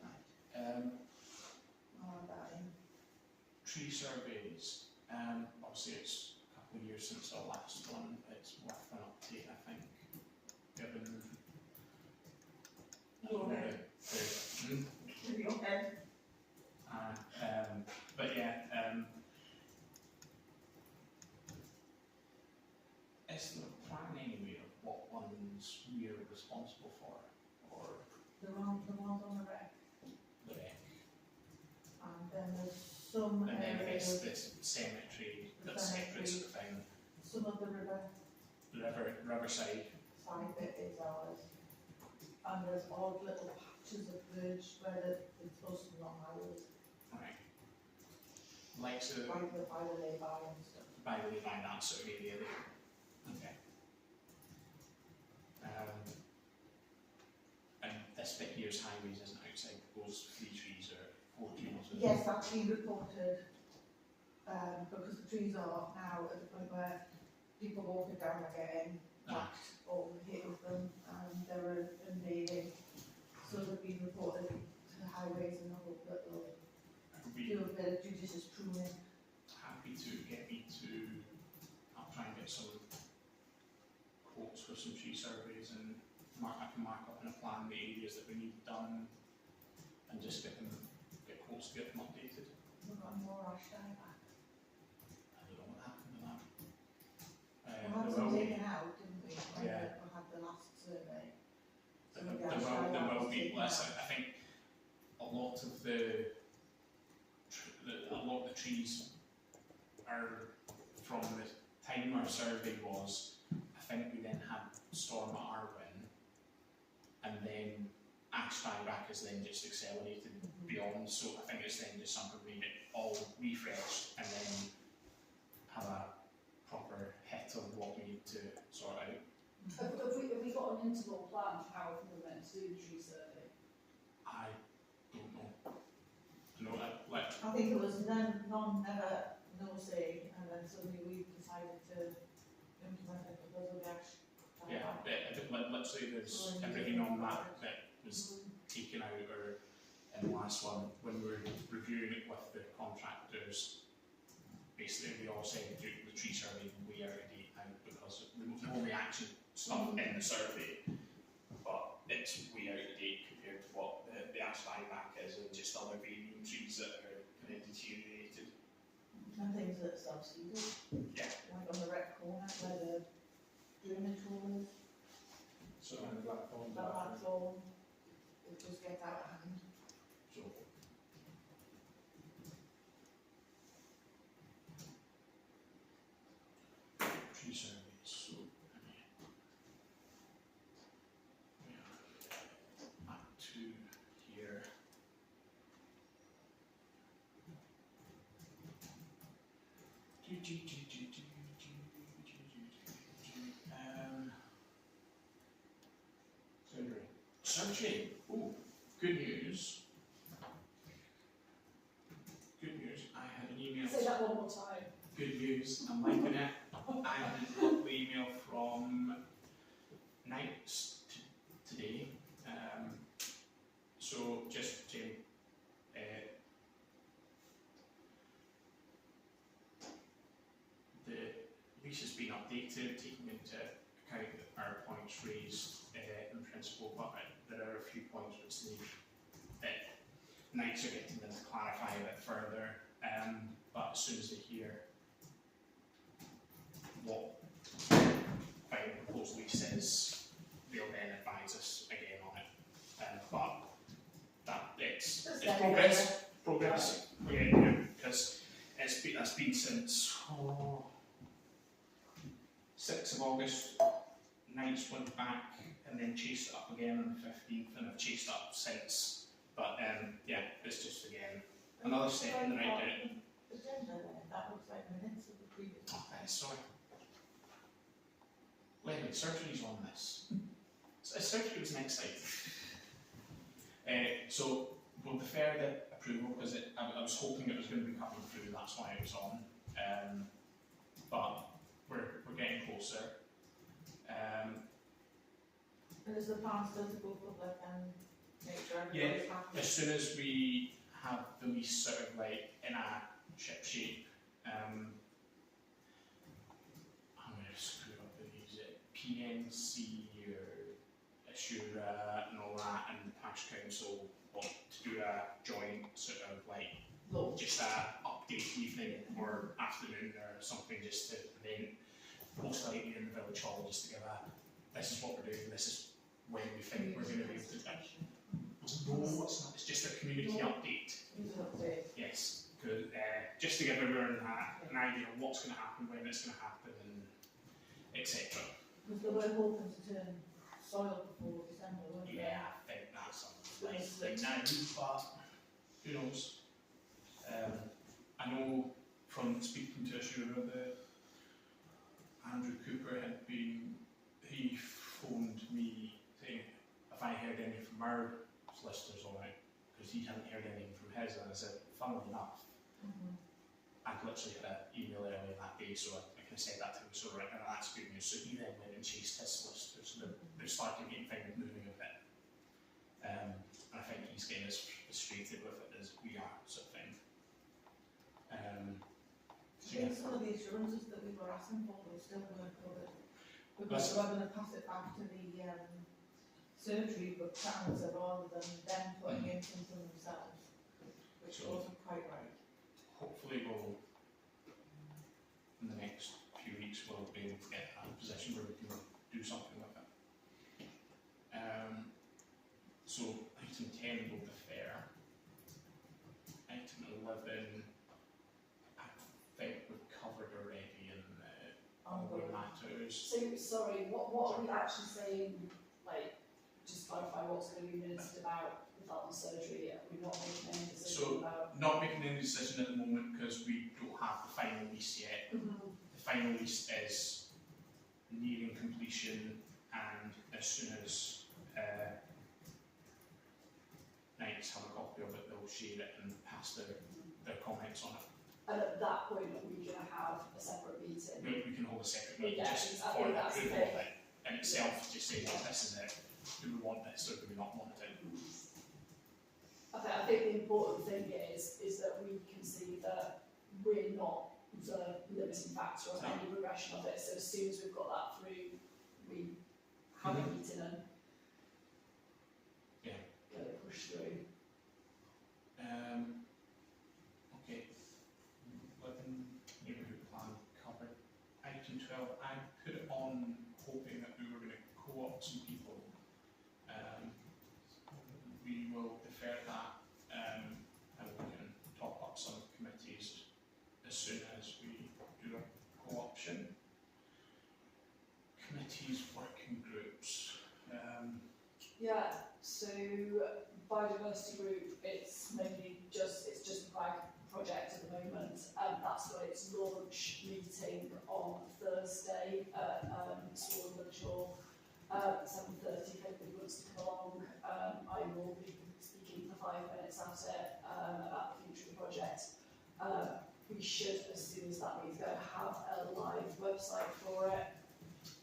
Right, I'll add that in. tree surveys. Obviously it's a couple of years since the last one. It's worth an update, I think. Given Go ahead. Go ahead. But yeah, is there a plan anyway of what ones we are responsible for, or The ones on the rec. the rec? And then there's some And then areas, this cemetery The that's separate cemetery. sort of thing. some of the Riverside. side bit is ours. And there's odd little patches of bridge where it's supposed to be long hours, Right. Like so by the lay-by and stuff. by that sort of area there. Okay. And this bit here's highways isn't outside those 3 trees or 4 trees or Yes, that's been reported, because the trees are now at the point where people walking down are getting whacked or hit with them, and they're invading. So they've been reported to the highways, and I hope that they'll I'd be do a bit of judicious pruning. happy to get me to, I'll try and get some quotes for some tree surveys and I can mark up in a plan the areas that we need done and just get quotes, get them updated. We've got more ash dye back. I don't know what happened to that. We had There some will be- taken out, didn't we? When Yeah. we had the last survey. So There maybe ash dye will that was be taken less. out. I think a lot of the trees are from the time our survey was. I think we then had storm at Arwen, and then ash dieback has then just accelerated beyond. So I think it's then just something we get all refreshed and then have a proper hit on what we need to sort out. Have we got an interval plan for how we're meant to do the tree survey? I don't know. I know that, like, I think it was none, never, no say, and then suddenly we decided to implement it because of the ash. yeah, literally there's everything on that was taken out or in the last one, when we were reviewing it with the contractors, basically we all said the tree survey way out of date now because the only action stuff in the survey, but it's way out of date compared to what the ash dieback is and just other varying trees that are kind of deteriorated. And things that self-seeded. Yeah. Like on the rec corner where the drainage wall is, So, and the black that's all, it just gets out of hand. So, tree surveys, so, we are up to here. Surgery. Ooh, good news. Good news. I had an email. Say that one more time. Good news. I'm liking it. I had a lovely email from Knights today. So just to the lease has been updated, taking into account our points raised in principle, but there are a few points which need that Knights are getting them to clarify a bit further. But as soon as they hear what final proposed lease is, they'll then advise us again on it. But it's progress. We're getting there because that's been since 6th of August. Knights went back and then chased it up again on the 15th, and have chased it up since. But yeah, it's just again another step in the right direction. Agenda there, that looks like minutes of the previous. Sorry. Wait, surgery's on this. Surgery was next slide. So we'll defer the approval because I was hoping it was going to be coming through. That's why it was on. But we're getting closer. And is the plan still to go public and make sure Yeah, everybody's happy? as soon as we have the lease sort of like in a ship shape, I'm going to screw up the names, PNC or Assura and all that, and the Parish Council want to do a joint sort of like just a update evening or afternoon or something, just to then most likely in the village hall, just to give a this is what we're doing, this is when we think we're going to be able to do it. No, it's not. It's just a community update. Yes, good. Just to give everyone an idea of what's going to happen, when it's going to happen, and etc. Because they were hoping to turn soil before December, weren't they? Yeah, I think that's something like now, but who knows? I know from speaking to Assura that Andrew Cooper had been, he phoned me saying if I heard anything from our solicitors on it, because he hadn't heard anything from his, and I said, funnily enough, I'd literally had an email earlier that day, so I kind of said that to him, so right, that's good news. So he then went and chased his solicitors, so they're starting getting things moving a bit. And I think he's getting as frustrated with it as we are, sort of thing. Some of the assurances that we were asking for, they still weren't covered. That's- We're going to pass it back to the surgery, but cancer rather than them putting in something themselves, which wasn't quite right. Hopefully we'll, in the next few weeks, we'll be able to get a position where we can do something with it. So item 10 will defer. Item 11, I think we've covered already in other matters. So, sorry, what are we actually saying, like, just clarify what's going to be ministered about the Felton surgery? We're not making any decision about... Not making any decision at the moment because we don't have the final lease yet. The final lease is nearing completion, and as soon as Knights have a copy of it, they'll share it and pass their comments on it. And at that point, are we going to have a separate meeting? We can hold a separate meeting Yeah, just I for think the that's approval of fair. it in itself, just saying, this is it. Do we want this or do we not want it? I think the important thing is that we can see that we're not the limiting factor of any progression of it. So as soon as we've got that through, we have a meeting and get it pushed through. Okay, biodiversity group, it's just a flag project at the moment. That's got its launch meeting on Thursday at School and Village Hall, 7:30. If anybody wants to come along, I will be speaking for 5 minutes at it about the future of the project. We should, as soon as that meeting's going, have a live website for it.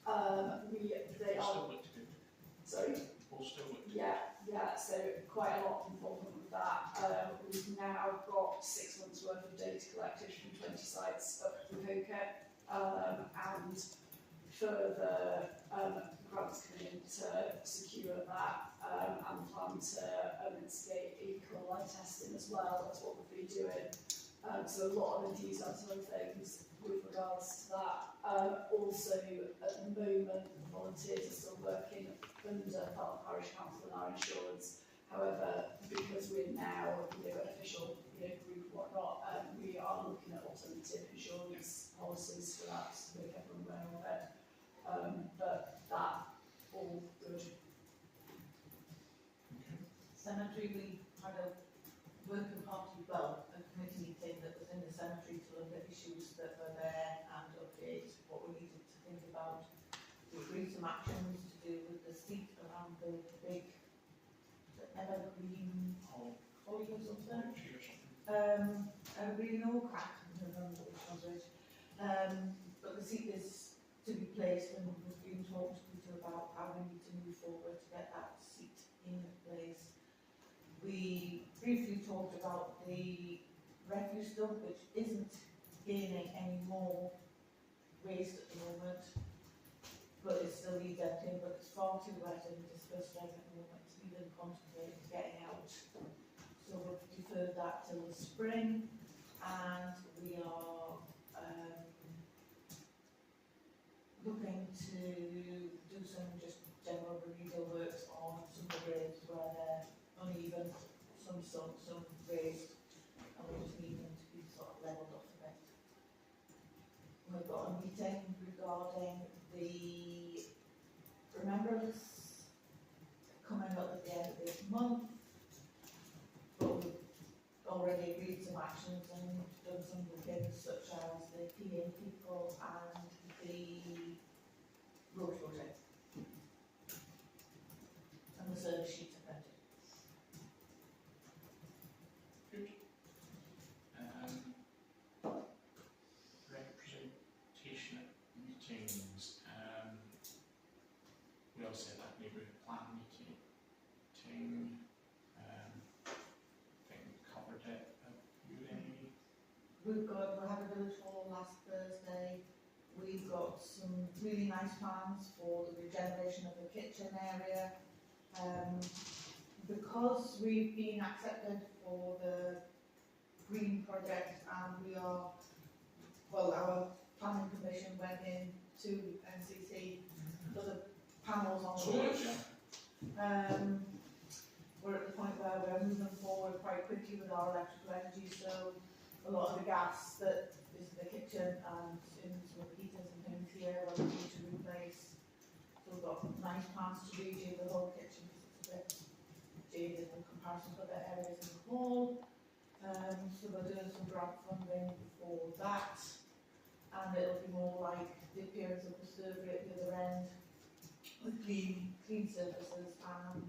They are. Still look to do. Sorry. We'll still look to do. Yeah, so quite a lot of involvement with that. We've now got 6 months worth of data collected from 20 sites up the Phuket, and further grants coming in to secure that, and plan to instigate E. coli testing as well. That's what we've been doing. So a lot of enthusiasm and things with regards to that. Also, at the moment, the volunteers are still working under Felton Parish Council and our insurance. However, because we're now an official group and whatnot, we are looking at alternative insurance policies for that to make everyone aware of it. But that, all good. Cemetery, we had a working party, well, a committee meeting that was in the cemetery to look at issues that were there and update what we needed to think about. We agreed some actions to do with the seat around the big evergreen holly or something. Evergreen oak, I can't remember which one's which. But the seat is to be placed, and we've been talking to Peter about how we need to move forward to get that seat in place. We briefly talked about the refuse dump, which isn't gaining any more waste at the moment, but it still needs emptying, but it's far too wet and dispersed at the moment to even contemplate getting out. So we've deferred that till the spring, and we are looking to do some just general remedial works on some of the graves where they're uneven, some raised, and we just need them to be sort of levelled off a bit. We've got a meeting regarding the remembrance coming up at the end of this month, but we've already agreed some actions and done some bookings such as the PA people and the road project. And the service sheets are printed. Good. Representation at meetings. We also had that neighbourhood plan meeting. I think we covered it. We had a village hall last Thursday. We've got some really nice plans for the regeneration of the kitchen area. Because we've been accepted for the green project, and we are, well, our planning commission went in to NCC for the panels on the roof. We're at the point where we're moving forward quite quickly with our electrical energy, so a lot of the gas that is in the kitchen and in some of the heaters and things here we're looking to replace. So we've got nice plans to redo the whole kitchen because it's a bit jaded in comparison to other areas in the hall. So we're doing some grant funding for that, and it'll be more like the appearance of the surgery at the other end, with clean surfaces and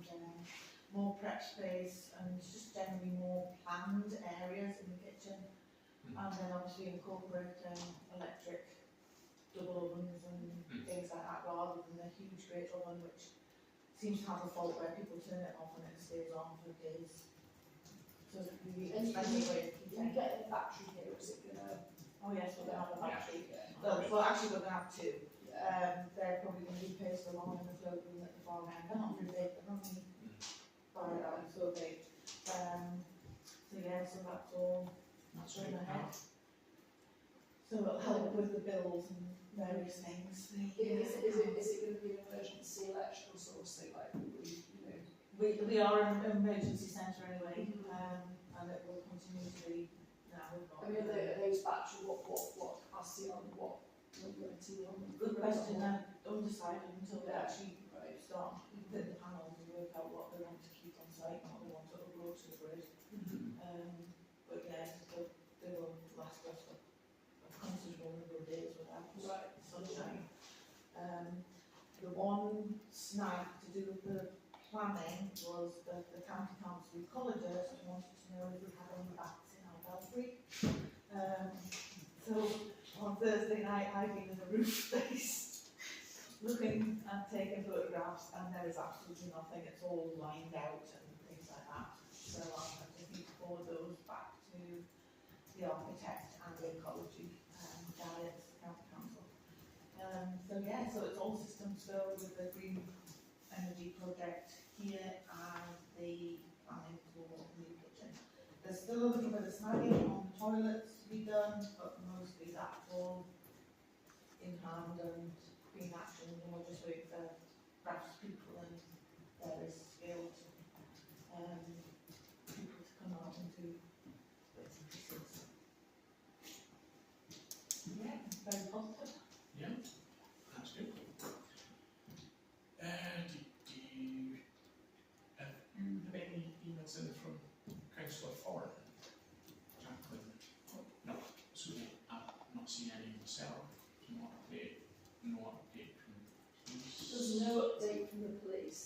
more prep space and just generally more planned areas in the kitchen. And then obviously incorporating electric double ovens and things like that, rather than the huge great oven which seems to have a fault where people turn it off and it stays on for days. So it's really expensive way of You heating. get a battery here, is it gonna? Oh yes, we're going to have a battery. Yeah. Well, actually we're going to have two. They're probably going to be placed along in the float room at the far end. They're not very big, they're only so big. So yeah, so that's all. That's going ahead. So it'll help with the bills and various things. Is it going to be an emergency electrical source thing, like We are an emergency centre anyway, and it will continue to be. Now we've got. I mean, are those battery, what capacity on what longevity on? Good question. I'm undecided until they actually start with the panels and work out what they want to keep on site and what they want to Right. sunshine. The one snag to do with the planning was that the county council ecologist wanted to know if we had any bats in our belfry. So on Thursday night, I've been in the roof space looking and taking photographs, and there is absolutely nothing. It's all lined out and things like that. So I just need to forward those back to the architect and the ecology guy at the county council. So yeah, so it's all systems go with the green energy project here and the planning for the new kitchen. There's still a little bit of snagging on the toilets to be done, but mostly that's all in hand and being actioned, and we're just waiting for crafts people and various skilled people to come out and do bits and pieces. Yeah, very positive. Yeah, that's good. Do you have any emails in from Councillor Ford? Jacqueline? No, so I've not seen any myself. No update from police. There's no update from the police.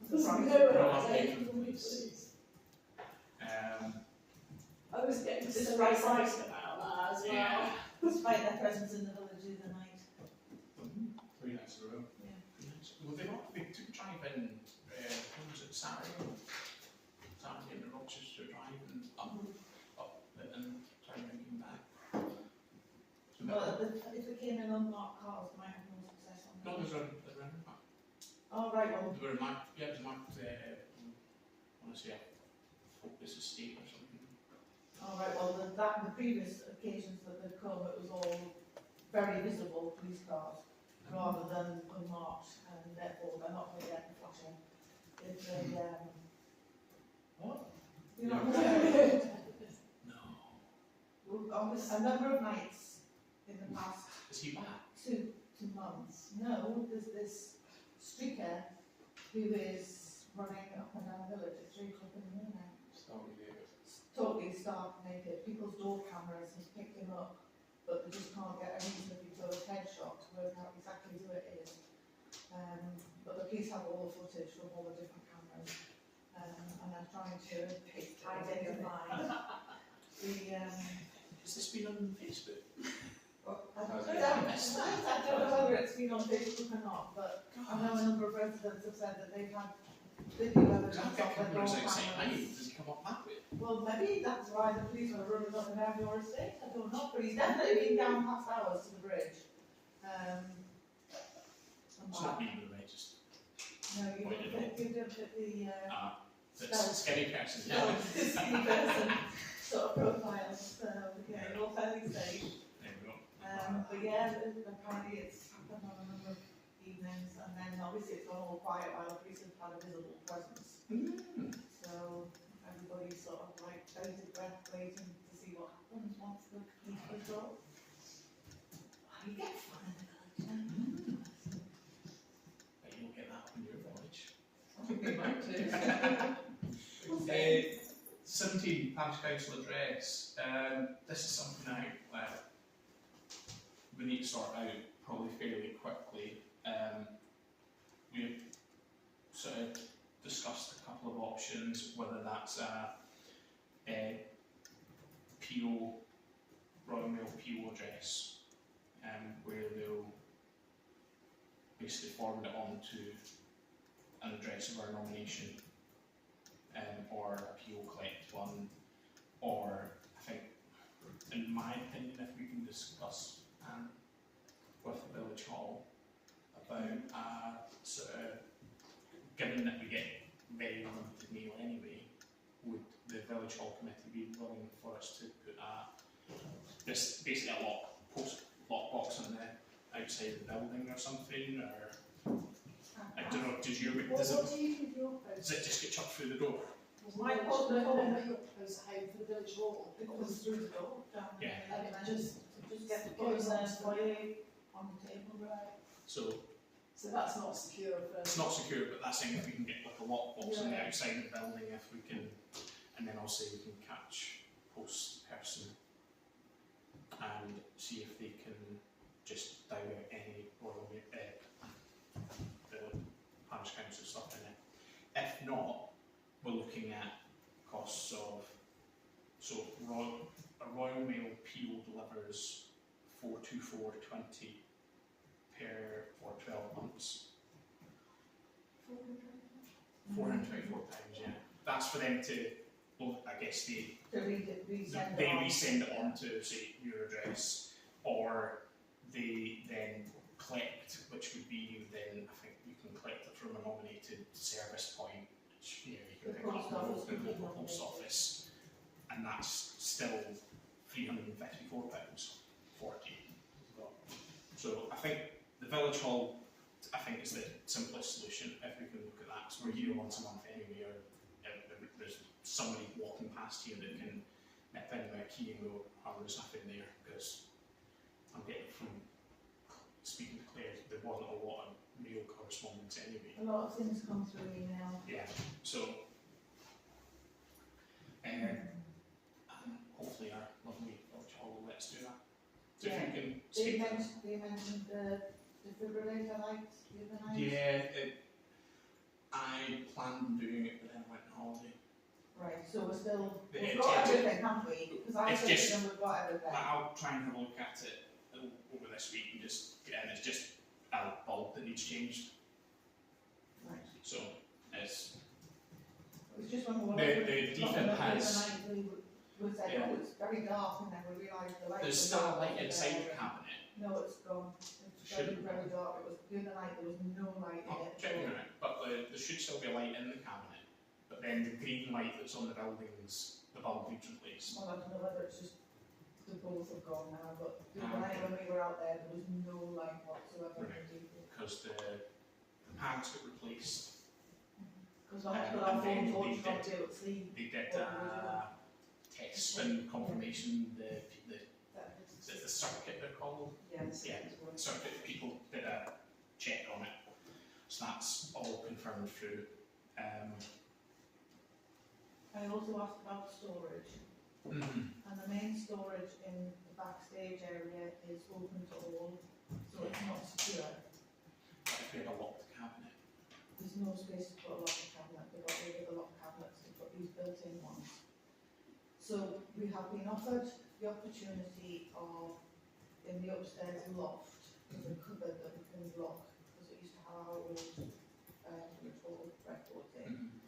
There's There's no no update update from from the police. police. I was getting So so excited excited about that as well. Yeah. despite their presence in the village of the night. 3 nights in a row. Yeah. 3 nights. Well, they took a drive in, when was it, Saturday in the Rochester drive and up and trying to bring back. So But if they came in unmarked cars, they might have more success on no, them. there's a Oh, right, well, they were marked, yeah, it was marked, I want to say a Focus Estate or something. all right, well, the previous occasions that they've come, it was all very visible police cars, rather than unmarked, and therefore they're not going to get the flashing. If they, What? you know, No. on a number of nights in the past Is he back? two months, no, there's this streaker who is running up and down the village at 3 o'clock in the morning. Sorry, David. Totally stark naked. People's door cameras have picked him up, but they just can't get a reasonably close headshot to work out exactly who it is. But the police have all the footage from all the different cameras, and they're trying to identify the. Has this been on Facebook? I don't know whether it's been on Facebook or not, but I know a number of residents have said that they've had video evidence Because of I've got their door cameras outside mine. cameras. Does he come up that way? Well, maybe that's why the police are running up and down your estate, I don't know, but he's definitely been down past hours to the bridge. And It's not back. being registered. No, you don't fit the, That's scary person. no, Yeah. the skinny person sort of profile, so, yeah, you're all fairly safe. There we go. But yeah, apparently it's happened on a number of evenings, and then obviously it's gone all quiet while the police have had a visible presence. So everybody's sort of like bated breath waiting to see what happens once the police withdraw. You get fun in the village. But you'll get that in your village. We might do. 17 Parish Council address. This is something we need to sort out probably fairly quickly. We've sort of discussed a couple of options, whether that's a PO, Royal Mail PO address, where they'll basically forward it on to an address of our nomination, or a PO collect one, or I think, in my opinion, if we can discuss with the Village Hall about sort of, given that we get very limited mail anyway, would the Village Hall Committee be willing for us to put this basically a lockbox on the outside of the building or something, or I don't know, does What do you think your does post? it just get chucked through the door? My post No, home. your post at home for the village hall. It goes through the door, down there, Yeah. and then just get the Goes phone there, on to the- foyer, on the table. Right. So So that's not secure for. it's not secure, but that's saying if we can get like a lockbox on the Yeah. outside of the building, if we can, and then also we can catch post person. and see if they can just divert any the Parish Council stuff in it. If not, we're looking at costs of, so a Royal Mail PO delivers 424.20 for 12 months. £424, yeah. That's for them to, well, I guess they resend it on to, say, your address, or they then collect, which would be then, I think you can collect it from a nominated service point, which, you know, you can pick up from the local post office, and that's still £354.40. So I think the village hall, I think, is the simplest solution if we can look at that. So we're here once a month anyway, or there's somebody walking past here that can nip in with a key and go, oh, there's nothing there, because I'm getting from speaking to Claire, there wasn't a lot of real correspondence anyway. A lot of things come through email. Yeah, so hopefully our lovely village hall will let us do that. So Yeah. if you can They speak to them. mentioned the defibrillator lights the other night. Yeah, I planned on doing it, but then I went on holiday. Right, so we're still, Yeah, we've got it's- everything, haven't we? Because I it's said just- to them we've got everything. I'll try and have a look at it over this week and just get in. It's just a bulb that needs changed, Right. so it's It was just when we were the looking defib at it the has. other night, we said, Yeah. oh, it's very dark, and then we realised the light. There's was still a on light there. inside the cabinet. No, it's gone. It's very, Shouldn't be. very dark. It was the other night, there was no light in I'll it. check in a minute, but there should still be a light in the cabinet. But then the green light that's on the buildings, the bulb needs replaced. Well, I don't know whether it's just the both have gone now, but the Ah, other night okay. when we were out there, there was no light whatsoever. Right. Because the panels got replaced. Because the hospital, And our then phone torch they got to be able to see They did what we were doing. test and confirmation, the That is it the circuit they're called? yes. Yeah. Circuit people did a check on it. So that's all confirmed through. I also asked about storage, and the main storage in the backstage area is open to all, so it's not secure. But if we had a locked cabinet, There's no space to put a lock cabinet. They got rid of the lock cabinets, they've got these built-in ones. So we have been offered the opportunity of, in the upstairs loft, there's a cupboard that we can lock, because it used to have our old control records in.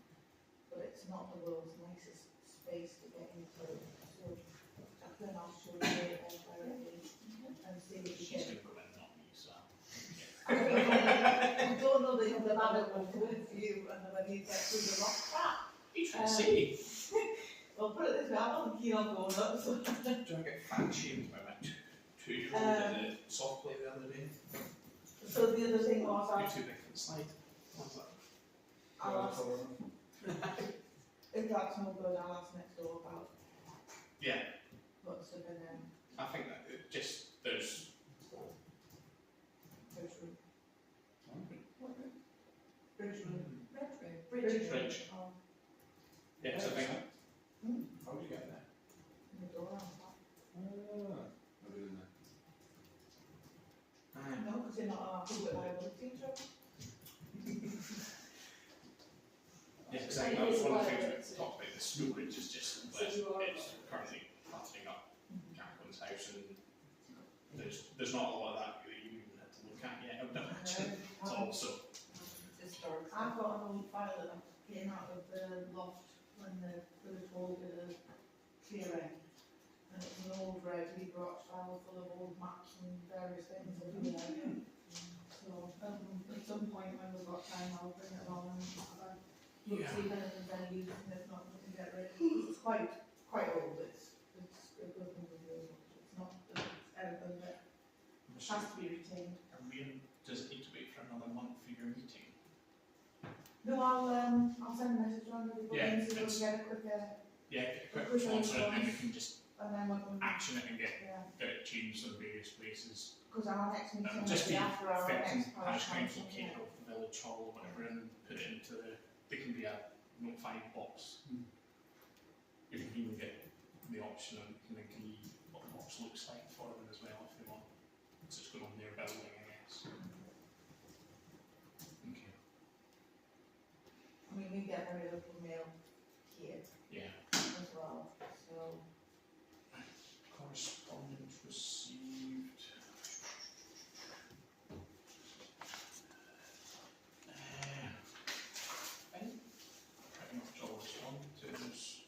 But it's not the world's nicest space to get into. So then I'll show you it directly and see if you she's get. going to go in, not me, so. I don't know that the ladder will come with you and whether you get through the lock trap. You should see. Well, put it this way, I wasn't keen on going up, so. Do I get fat shamed by my 2-year-old at the soft play the other day? So the other thing was, You're too big for the slide. What's that? I'll ask, if that's no good, I'll ask next door about Yeah, what's in there. I think that it just there's. Bridge room. Bridge room. Bridge. Bridge. Oh, Yeah, so I think How do you get there? in the door, I'm like, I didn't know. no, because you're not allowed to do it liability insurance. yeah, because I think that was one of the things we talked about. The school bridge is just So you are- it's currently cluttering up Jacqueline's house, and there's not a lot of that you even had to look at yet. I would imagine. It's also I've got an old file that came out of the loft when the village hall did a clearing. And it's an old red Branch file full of old maps and various things in there. So, at some point when we've got time, I'll bring it along and have a look, see if anything's any use, and if not, we can get rid of it. It's quite old, it's a good thing to do. It's not, it's anything that has to be retained. Does it need to wait for another month for your meeting? No, I'll send a message around everybody Yeah, and see if we it's- can get a quicker, Yeah, get a quick Quick response on it, and then we response. can just and then we can, action it and get yeah, it changed on various places. because our next meeting will Just be be after our Felton next Parish parish Council, council. care of the village hall or whatever, and put it into the. There can be a notified box. You can even get the option and can agree what box house looks like for them as well, if they want. So it's going on their building, I guess. Okay. I mean, we get very little mail here Yeah. as well, so. Correspondence received. I think pretty much all responded to those.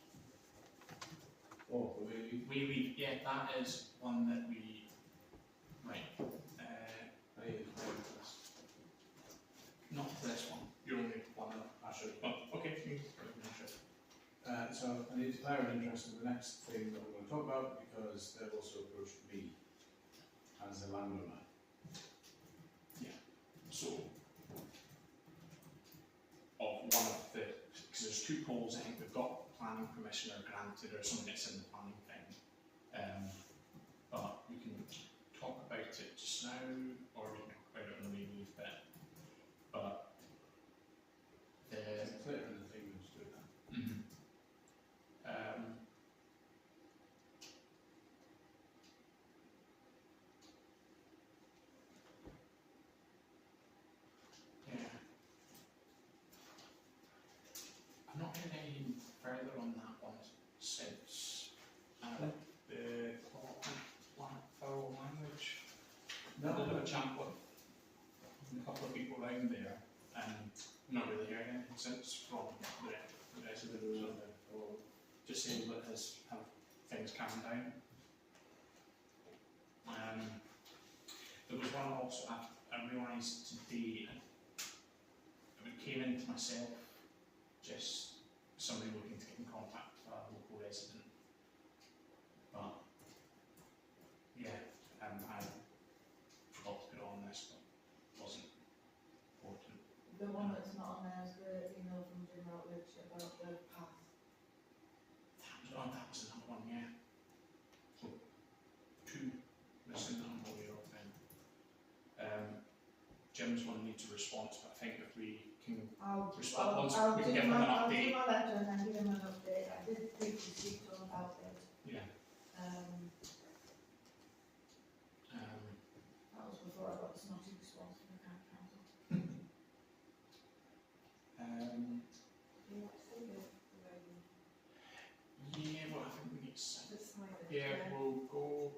Oh, the way Yeah, that is one that we, right, I inquired this. not this one, you're only one of them. I should. Oh, okay, So I need to declare an interest in the next thing that we're going to talk about because they've also approached me as a landowner. So, of one of the, because there's two polls, I think we've got planning permission or granted or something that's in the planning thing. But we can talk about it just now, or we can talk about it when we leave it. But It's clear in the thing we just do that. Yeah. I've not heard any further on that one since the foul language. I did have a chat with a couple of people around there, and not really heard anything since from the residents. So just saying that have things calmed down. There was one also I realised today, it came into myself, just somebody looking to get in contact with a local resident. But yeah, I forgot to put it on this, but it wasn't important. The one that's not on there is the email from Jim Routledge about the path. That was another one, yeah. So, two missing that I'm aware of then. Jim's one needs a response, but I think if we can I'll respond, once I'll we can do give him an I'll do update. my letter and then give him an update. I did briefly speak to him about it. Yeah. That was before I got the snotty response from the county council. Yeah, well, I think we need to. This side of it, Yeah, we'll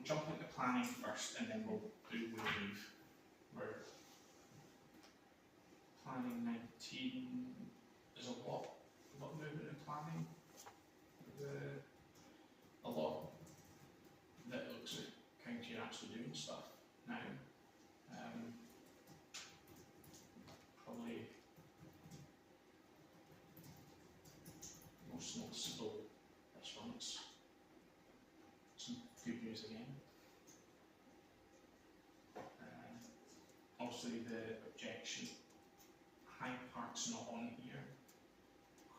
jump into planning first, and then we'll do wave. We're planning 19. There's a lot of movement in planning. A lot that looks like county are actually doing stuff now. Probably most noticeable restaurants. Some good news again. Obviously the objection, Hyde Park's not on here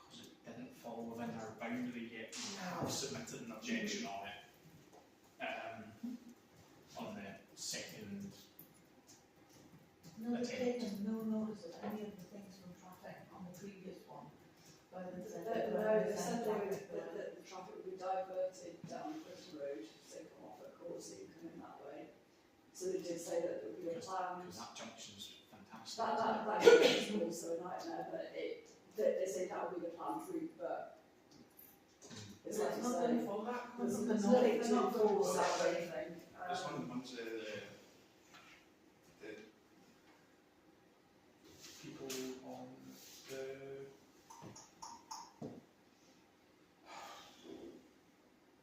because it didn't fall within our boundary yet. We have submitted an objection on it on the second. No, they've taken no notice of any of the things from traffic on the previous one. But they said They said that the traffic would be diverted down Clifton Road, so come off at Causey and come in that way. So they did say that there would be a plan. Because that junction's fantastic. That is also a nightmare, but they say that would be the planned route, but it's like you say, nothing for that. there's nothing to enforce that or anything. This one comes to the people on the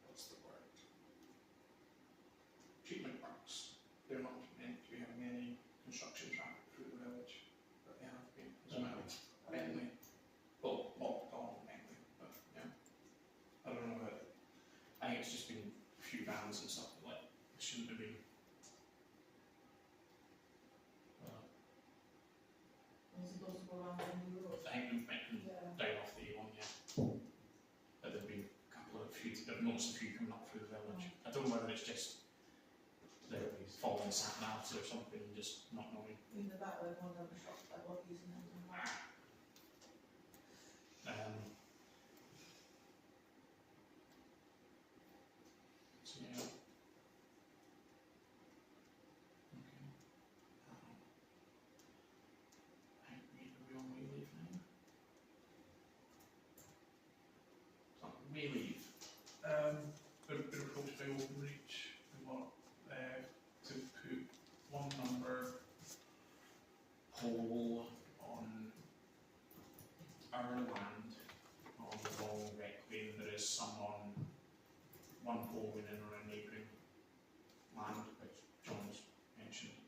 what's the word? Treatment works. They're not meant to be having any construction traffic through the village, but they have been as well. Bentley. Well, not all Bentley, but yeah. I don't know about it. I think it's just been a few vans and stuff like it shouldn't have been. Was it supposed to go around the new road? I think we've been down off the A1, yeah. But there've been a couple of few, I've noticed a few coming up through the village. I don't know whether it's just they're following sat navs or something and just not knowing. Either that or one of the shops that were using it. So yeah, may leave. Been approached by Openreach. We want to put one number pole on our land on the long rec lane. There is some on one pole in and around neighbouring land, which John's mentioned.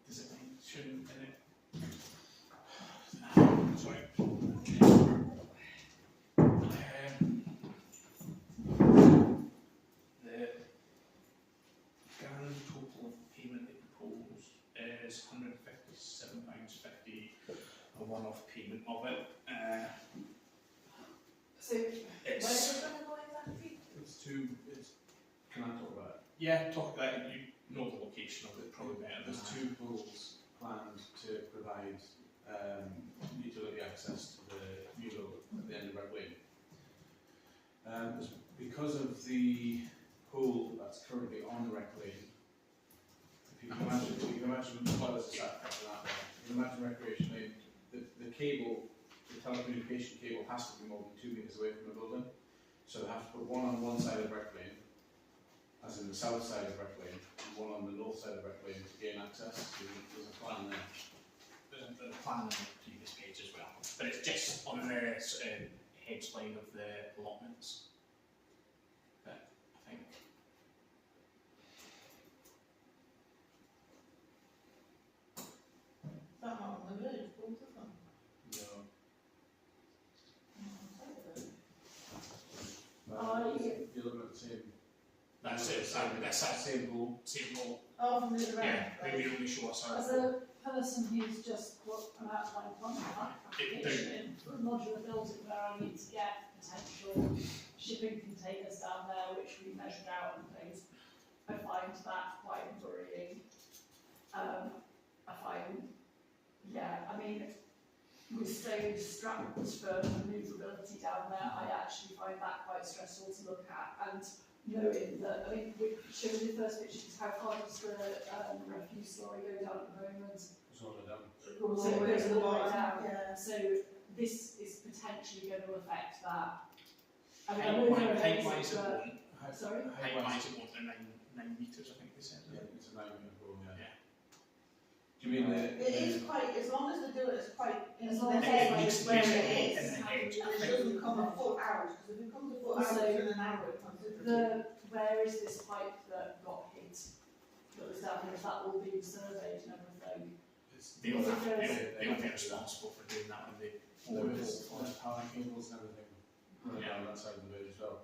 Does it mention in it? Sorry. The grand total of payment they propose is £157.50, a one-off payment of it. So, where is It's, it going to go exactly? can I talk about it? Yeah, talk about it. You know the location of it probably better. There's two pools planned to provide utility access to the new road at the end of Red Lane. Because of the pool that's currently on Red Lane, if you can imagine, well, there's a sat that way. You can imagine recreation lane, the cable, the telecommunication cable has to be more than 2 metres away from the building. So they have to put one on one side of Red Lane, as in the south side of Red Lane, and one on the north side of Red Lane to gain access. So there's a plan there. There's a plan on the previous page as well, but it's just on the headline of the allotments. But I think Is that not on the road, both of them? No. You're looking at the same. that's it. That's that Same pool. same goal. Oh, from the other end. Yeah, maybe only show us our. As a person who's just put an outline plan application for a modular building where I need to get potential shipping containers down there, which we measured out and things, I find that quite worrying. I find, yeah, I mean, with staying strapped for manoeuvrability down there, I actually find that quite stressful to look at, and knowing that, I mean, we showed in the first pictures how far does the refuse lorry go down at the moment. It's all done. It goes all the way down. Yeah. So this is potentially going to affect that. I mean, I know there are Height-wise it but won't. sorry? Height-wise it won't. 9 metres, I think they said. Yeah, it's a 9 metre pool, yeah. Yeah. Do you mean It is quite, as long as they do it, it's quite in As the long as head it needs to where be it in is. the edge. And it doesn't come a foot out, because if it comes a foot out, Also, it's in an hour, considerably. Where is this pipe that got hit? That was down here, is that all being surveyed and everything? They'll be responsible for doing that when they There's power cables and everything running down that side of the road as well.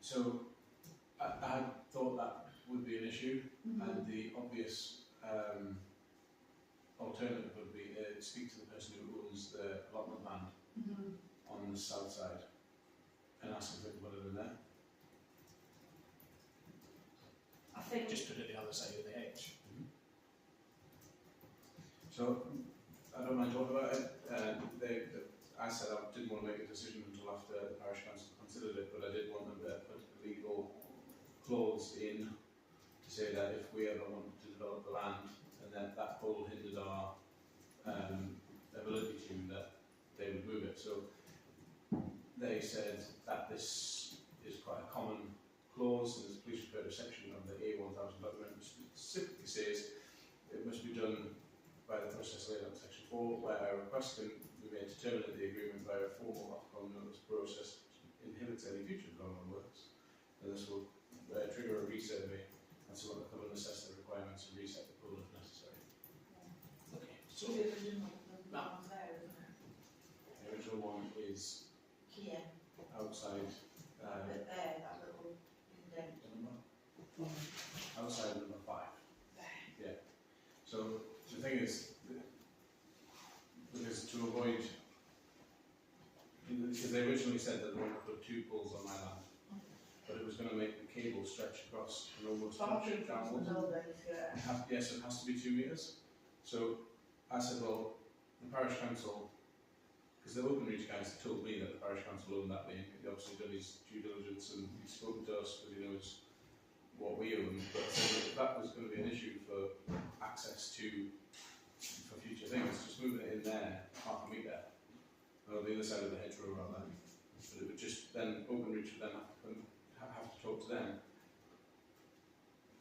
So I had thought that would be an issue, and the obvious alternative would be speak to the person who owns the allotment land on the south side and ask if they can put it in there. I think just put it the other side of the hedge. So I don't mind talking about it. I said I didn't want to make a decision until after the Parish Council considered it, but I did want them to put a legal clause in to say that if we ever wanted to develop the land and then that pole hindered our ability to, that they would move it. So they said that this is quite a common clause, and there's a police referred section of the A1000 document which specifically says it must be done by the process laid out in section 4, where a request can be made to terminate the agreement by a formal Ofcom notice process which inhibits any future development works, and this will trigger a resurvey, and so we'll come and assess the requirements and reset the pool if necessary. Okay, So so the original, the one's there, isn't it? The original one is Here, outside, but there, that little indent. outside number 5. Yeah. So the thing is, because to avoid, because they originally said that they wanted to put 2 poles on my land, but it was going to make the cable stretch across and almost Starting from the downwards. buildings, yeah. Yes, it has to be 2 metres. So I said, well, the Parish Council, because the Openreach guys told me that the Parish Council owned that lane. He obviously done his due diligence and he's spoken to us because he knows what we own. But I said, if that was going to be an issue for access to, for future things, just moving it in there, half a metre, on the other side of the hedgerow rather, it would just then Openreach would then have to talk to them.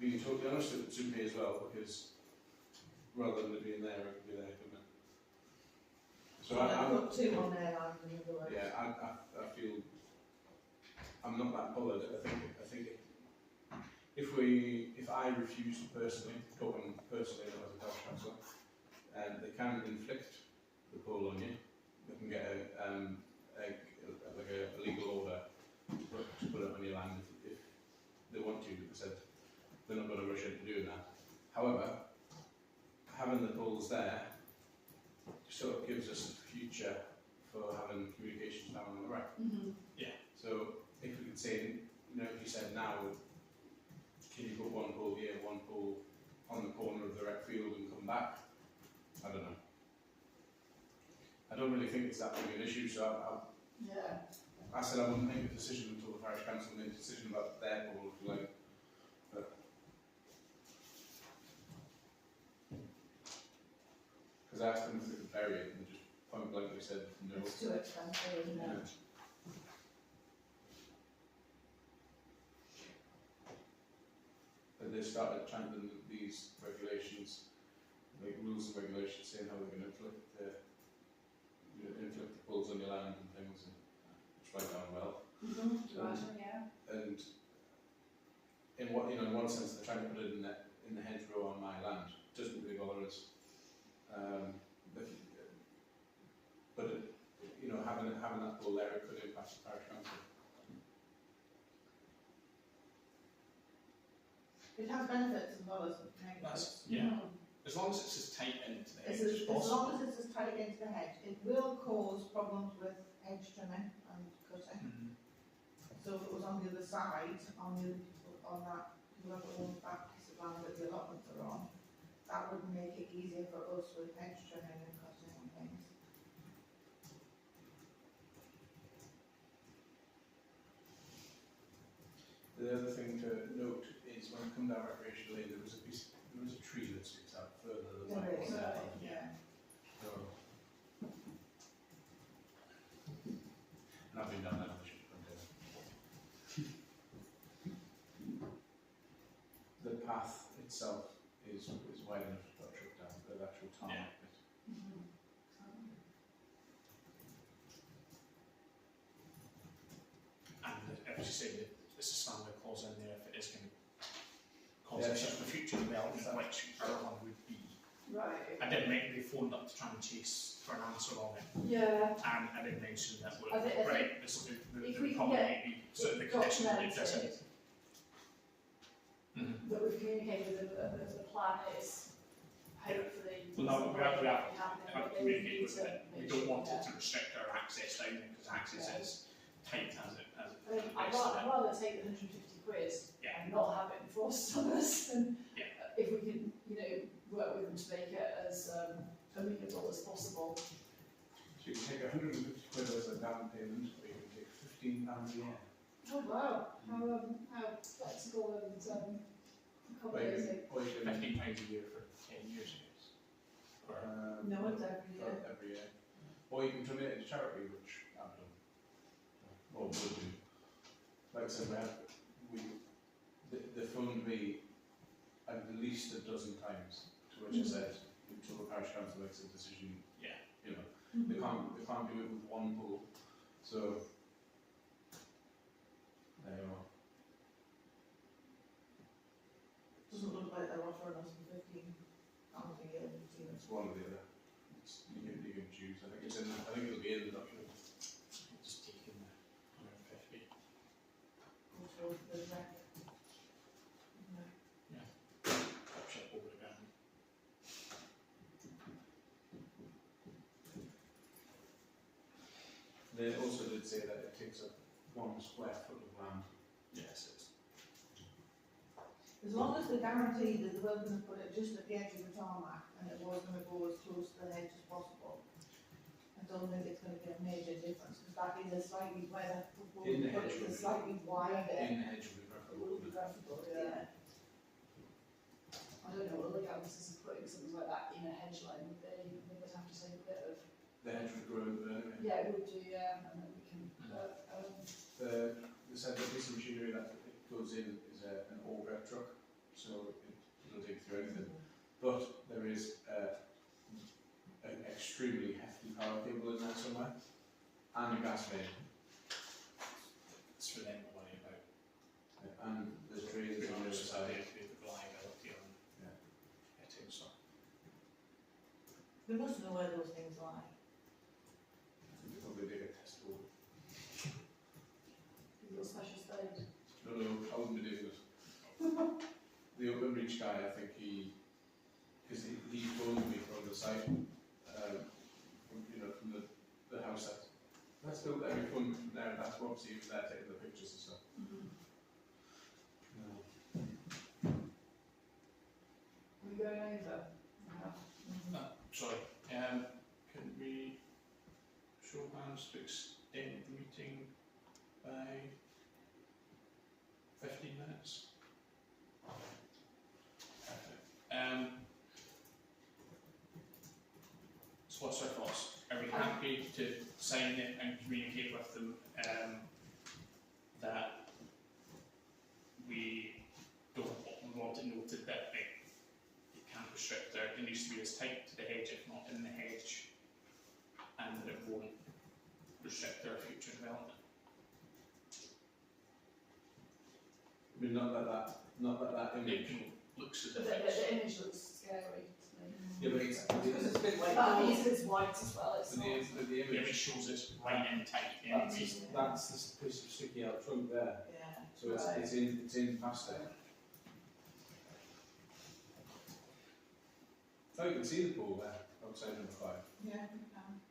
Being totally honest, it would suit me as well, because rather than it being there, it could be there, couldn't it? So I've got two on there, and in other words. yeah, I feel I'm not that bothered. I think if I refuse personally, talking personally as a parish councillor, they can inflict the pull on you. They can get a legal order to put it on your land if they want to. But they said they're not going to rush into doing that. However, having the polls there sort of gives us a future for having communications down on the right. Mm-hmm. So if we could say, if you said now, can you put one pole here, one pole on the corner of the rec field and come back? I don't know. I don't really think it's that big an issue, so I said I wouldn't make a decision until the parish council made a decision about their pole, if you like. Because I asked them if they could bury it, and they just point blankly said no. It's too expensive, isn't it? But they started chanting these regulations, like rules and regulations, saying how they're going to inflict the pulls on your land and things, and which went down well. And in one sense, they're trying to put it in the hedgerow on my land. It doesn't really bother us. But having that pull there, it could impact the parish council. It has benefits as well as negatives. As long as it's as tight into the hedge As as possible. long as it's as tight into the hedge, it will cause problems with hedge trimming and cutting. Mm-hmm. So if it was on the other side, on that, whoever owns that piece of land that the allotments are on, that would make it easier for us with hedge trimming and cutting and things. The other thing to note is when you come down recreational lane, there was a tree that sticks out further than There that is, one there. yeah. So, and I've been down that one. The path itself is wide enough to put a truck down, the actual tarmac bit. And as you say, there's a standard clause in there if it is going to cause issues for future development, which our one would be. Right. I did make they phoned up to try and chase for an answer on it, Yeah. and I did mention that I think this will be if the we can problem get might be so the condition that it doesn't. documented that we've communicated with them, that the plan is hopefully. Well, no, we have happening, but they communicate need with to it. We make don't sure want it that- to restrict our access down there because access is tight as it I mean, I'd rather take the 150 quid Yeah. and not have it enforced on us, and Yeah. if we can, work with them to make it as amenable as possible. So you can take 150 quid as a down payment, or you can take £15 a year. Oh wow, how flexible and accommodating. Or you can, £15 a year for 10 years. Yes. Or, No one's every year. every year. Or you can donate it to charity, which I've done. Or would do. Like I said, they phoned me at least a dozen times, to which I said, until the parish council makes a decision, they can't do it with one pool. So, there you are. Doesn't look like they're offering us £15 a year. It's one or the other. You can choose. I think it'll be in the document. just taking the 150. Go towards the rec. Ship over again. They also did say that it takes up 1 square foot of land. Yes, it's. As long as they guarantee that they were going to put it just at the edge of the tarmac and it was going to go as close to the hedge as possible, I don't think it's going to be a major difference, because that is a slightly wider, In the put hedge it would a be- slightly wider. In the hedge would be It preferable. would be preferable, yeah. I don't know what the legalities of putting something like that in a hedge line would be. I think they'd have to take a bit of. The hedge would grow over anyway. Yeah, it would do, yeah, and then we can goes in is an auger truck, so it'll dig through anything. But there is an extremely hefty power cable in there somewhere, and a gas main. It's for them to worry about. And there's drains on the other side. The reliability on Yeah. hitting, so. We must know where those things lie. Probably dig a test hole. Your special spade. No, I wouldn't be doing it. The open reach guy, I think because he phoned me from the site, from the house that's built there, he phoned from there, and that's obviously he was there taking the pictures and stuff. Are we going over? Sorry, can we show hands to extend the meeting by 15 minutes? Perfect. So what's our thoughts? Are we happy to sign it and communicate with them that we don't want it noted that it can't restrict there, it needs to be as tight to the hedge, if not in the hedge, and that it won't restrict their future development? I mean, not that that image. It looks as The, if the, it's... the image looks scary to me. Yeah, but it's Because it's a bit like. That means it's white as well, it's but not. the The image image. shows it's right in tight That's anyway. that's this piece of sticky out trunk there. Yeah. So Right. it's in past there. Oh, you can see the pool there outside number 5. Yeah, we can.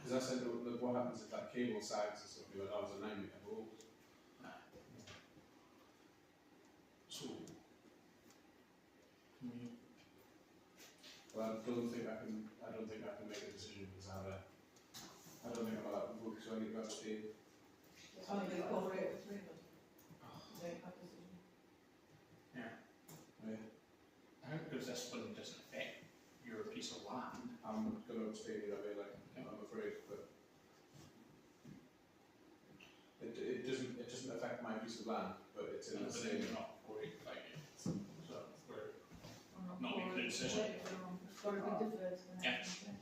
Because I said, look, what happens if that cable sags and stuff? You went, oh, it's a 9-metre pool. So, can we... Well, I don't think I can make a decision because I don't think I'm allowed to vote, so I need to abstain. It's only going to cover it with 3 of us. Make that decision. Yeah. Yeah. I think because this one doesn't affect your piece of land. I'm going to abstain either way, like, I'm afraid, but it doesn't affect my piece of land, but it's in the But then same. you're not worried about it. So we're I'm not making a worried. decision. It's got to be deferred to the next meeting.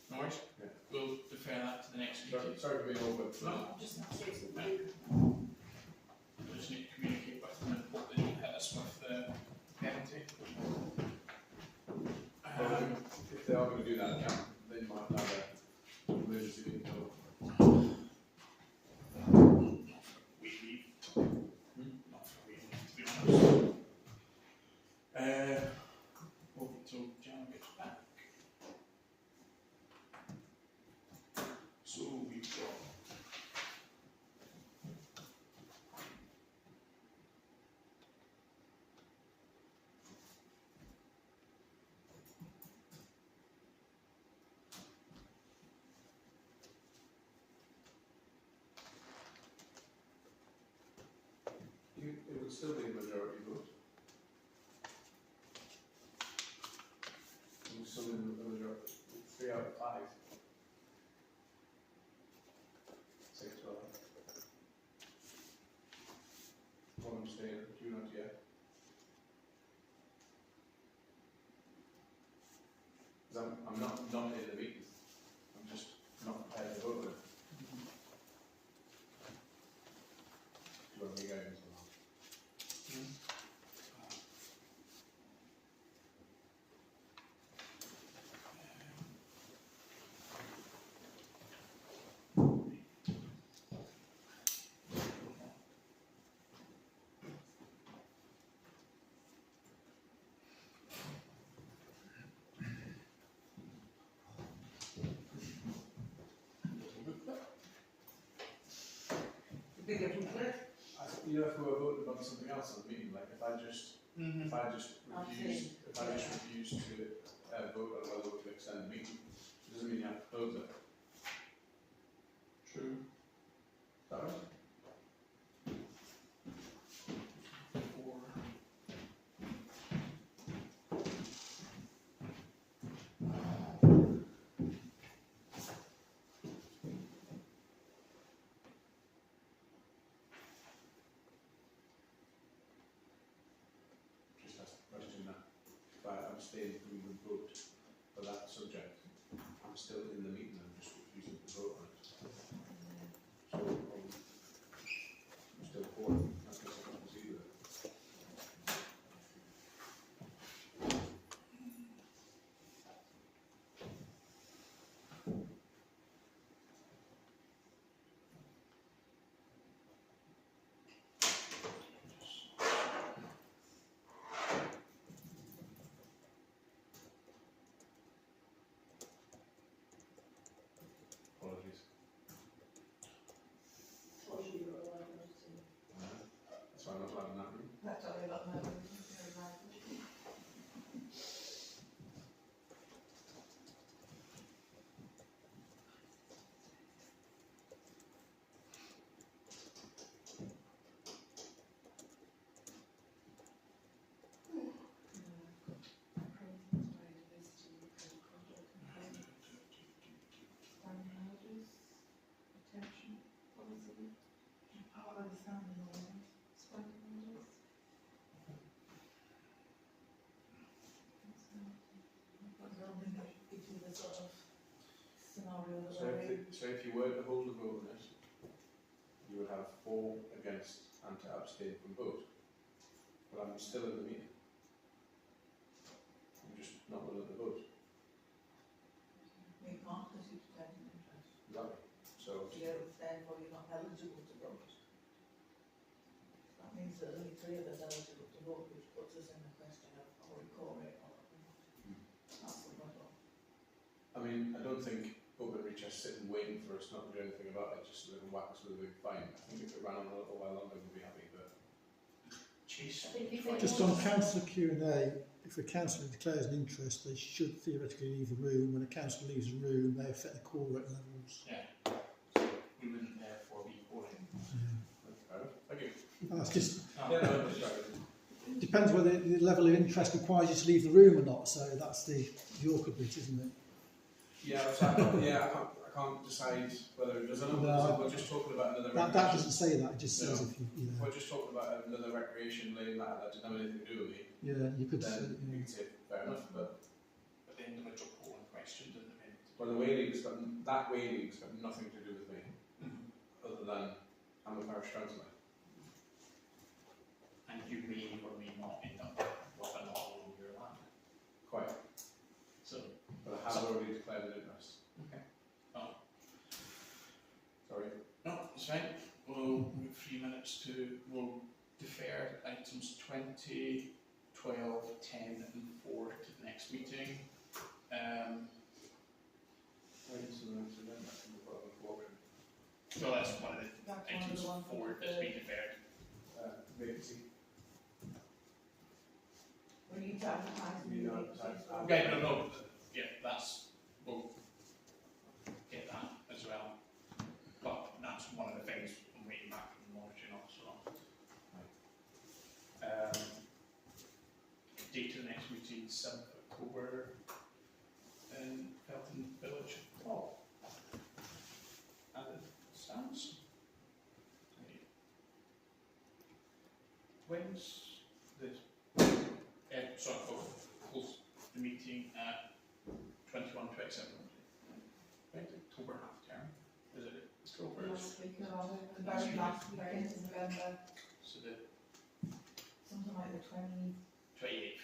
No worries. Yeah. We'll defer that to the next meeting. Sorry for being awkward. No. I'm just not saying something. We just need to communicate with them and hope they don't hit us with the penalty. If they are going to do that, they might have an emergency vehicle. We leave. Not for we leave, to be honest. Hope until Jan gets back. So we've got It would still be a majority vote. It would still be a majority. 3 out of 5. 6 well. One abstain, 2 not yet. Because I'm not in the meeting. I'm just not prepared to vote on it. Do you want me to go into that? Big booklet. You know, if we were voting about something else on the meeting, like if I just refuse to vote on whether to extend the meeting, it doesn't mean you have to close it. true. Is that right? by the standing orders. I don't think it gives you the sort of scenario that we're in. So if you were to hold a vote on it, you would have 4 against and to abstain from vote. But I'm still in the meeting. I'm just not willing to vote. You can't because you pretend an interest. Exactly. So Therefore you're not eligible to vote. That means that only 3 of us are eligible to vote, which puts us in the question of are we core it or not. That's the problem. I mean, I don't think open reach is sitting waiting for us not to do anything about it, just so they can whack us with a big fine. I think if it ran on a little while longer, we'd be happy, but Chase. I think if they Just on councillor Q&A, if a councillor declares an interest, they should theoretically leave the room. When a councillor leaves the room, they affect the quorum levels. Yeah. We wouldn't therefore be calling. thank you. That's just Yeah, no, just right. depends whether the level of interest requires you to leave the room or not. So that's the awkward bit, isn't it? Yeah, I can't decide whether it does or not. No. We're just talking about another. That doesn't say that. It just says No. if you know. We're just talking about another recreation lane that didn't have anything to do with me. Yeah, you could say. Then you can say fair enough, but But the individual polling question doesn't mean. well, the way league's got nothing to do with me, other than I'm a parish councillor. And you may or may not end up with a lot on your land. Quite, So, but I have already declared an interest. okay. Oh, Sorry. no, it's fine. We'll move 3 minutes we'll defer items 20, 12, 10 and 4 to the next meeting. When's the next event? I think we've got a auction. So that's one of the That's one of items the ones 4 that that's been deferred. Vacancy. we need to advertise. We need to the advertise. vacancies. Okay, no, yeah, we'll get that as well. But that's one of the things I'm waiting back from the monitoring officer on. Date of the next meeting, 7th October in Felton Village Hall. As it stands. When's the close the meeting at 21, 27. When's October half term? Is it October? Last week of the very last weekend in November, So the something like the 20. 28th.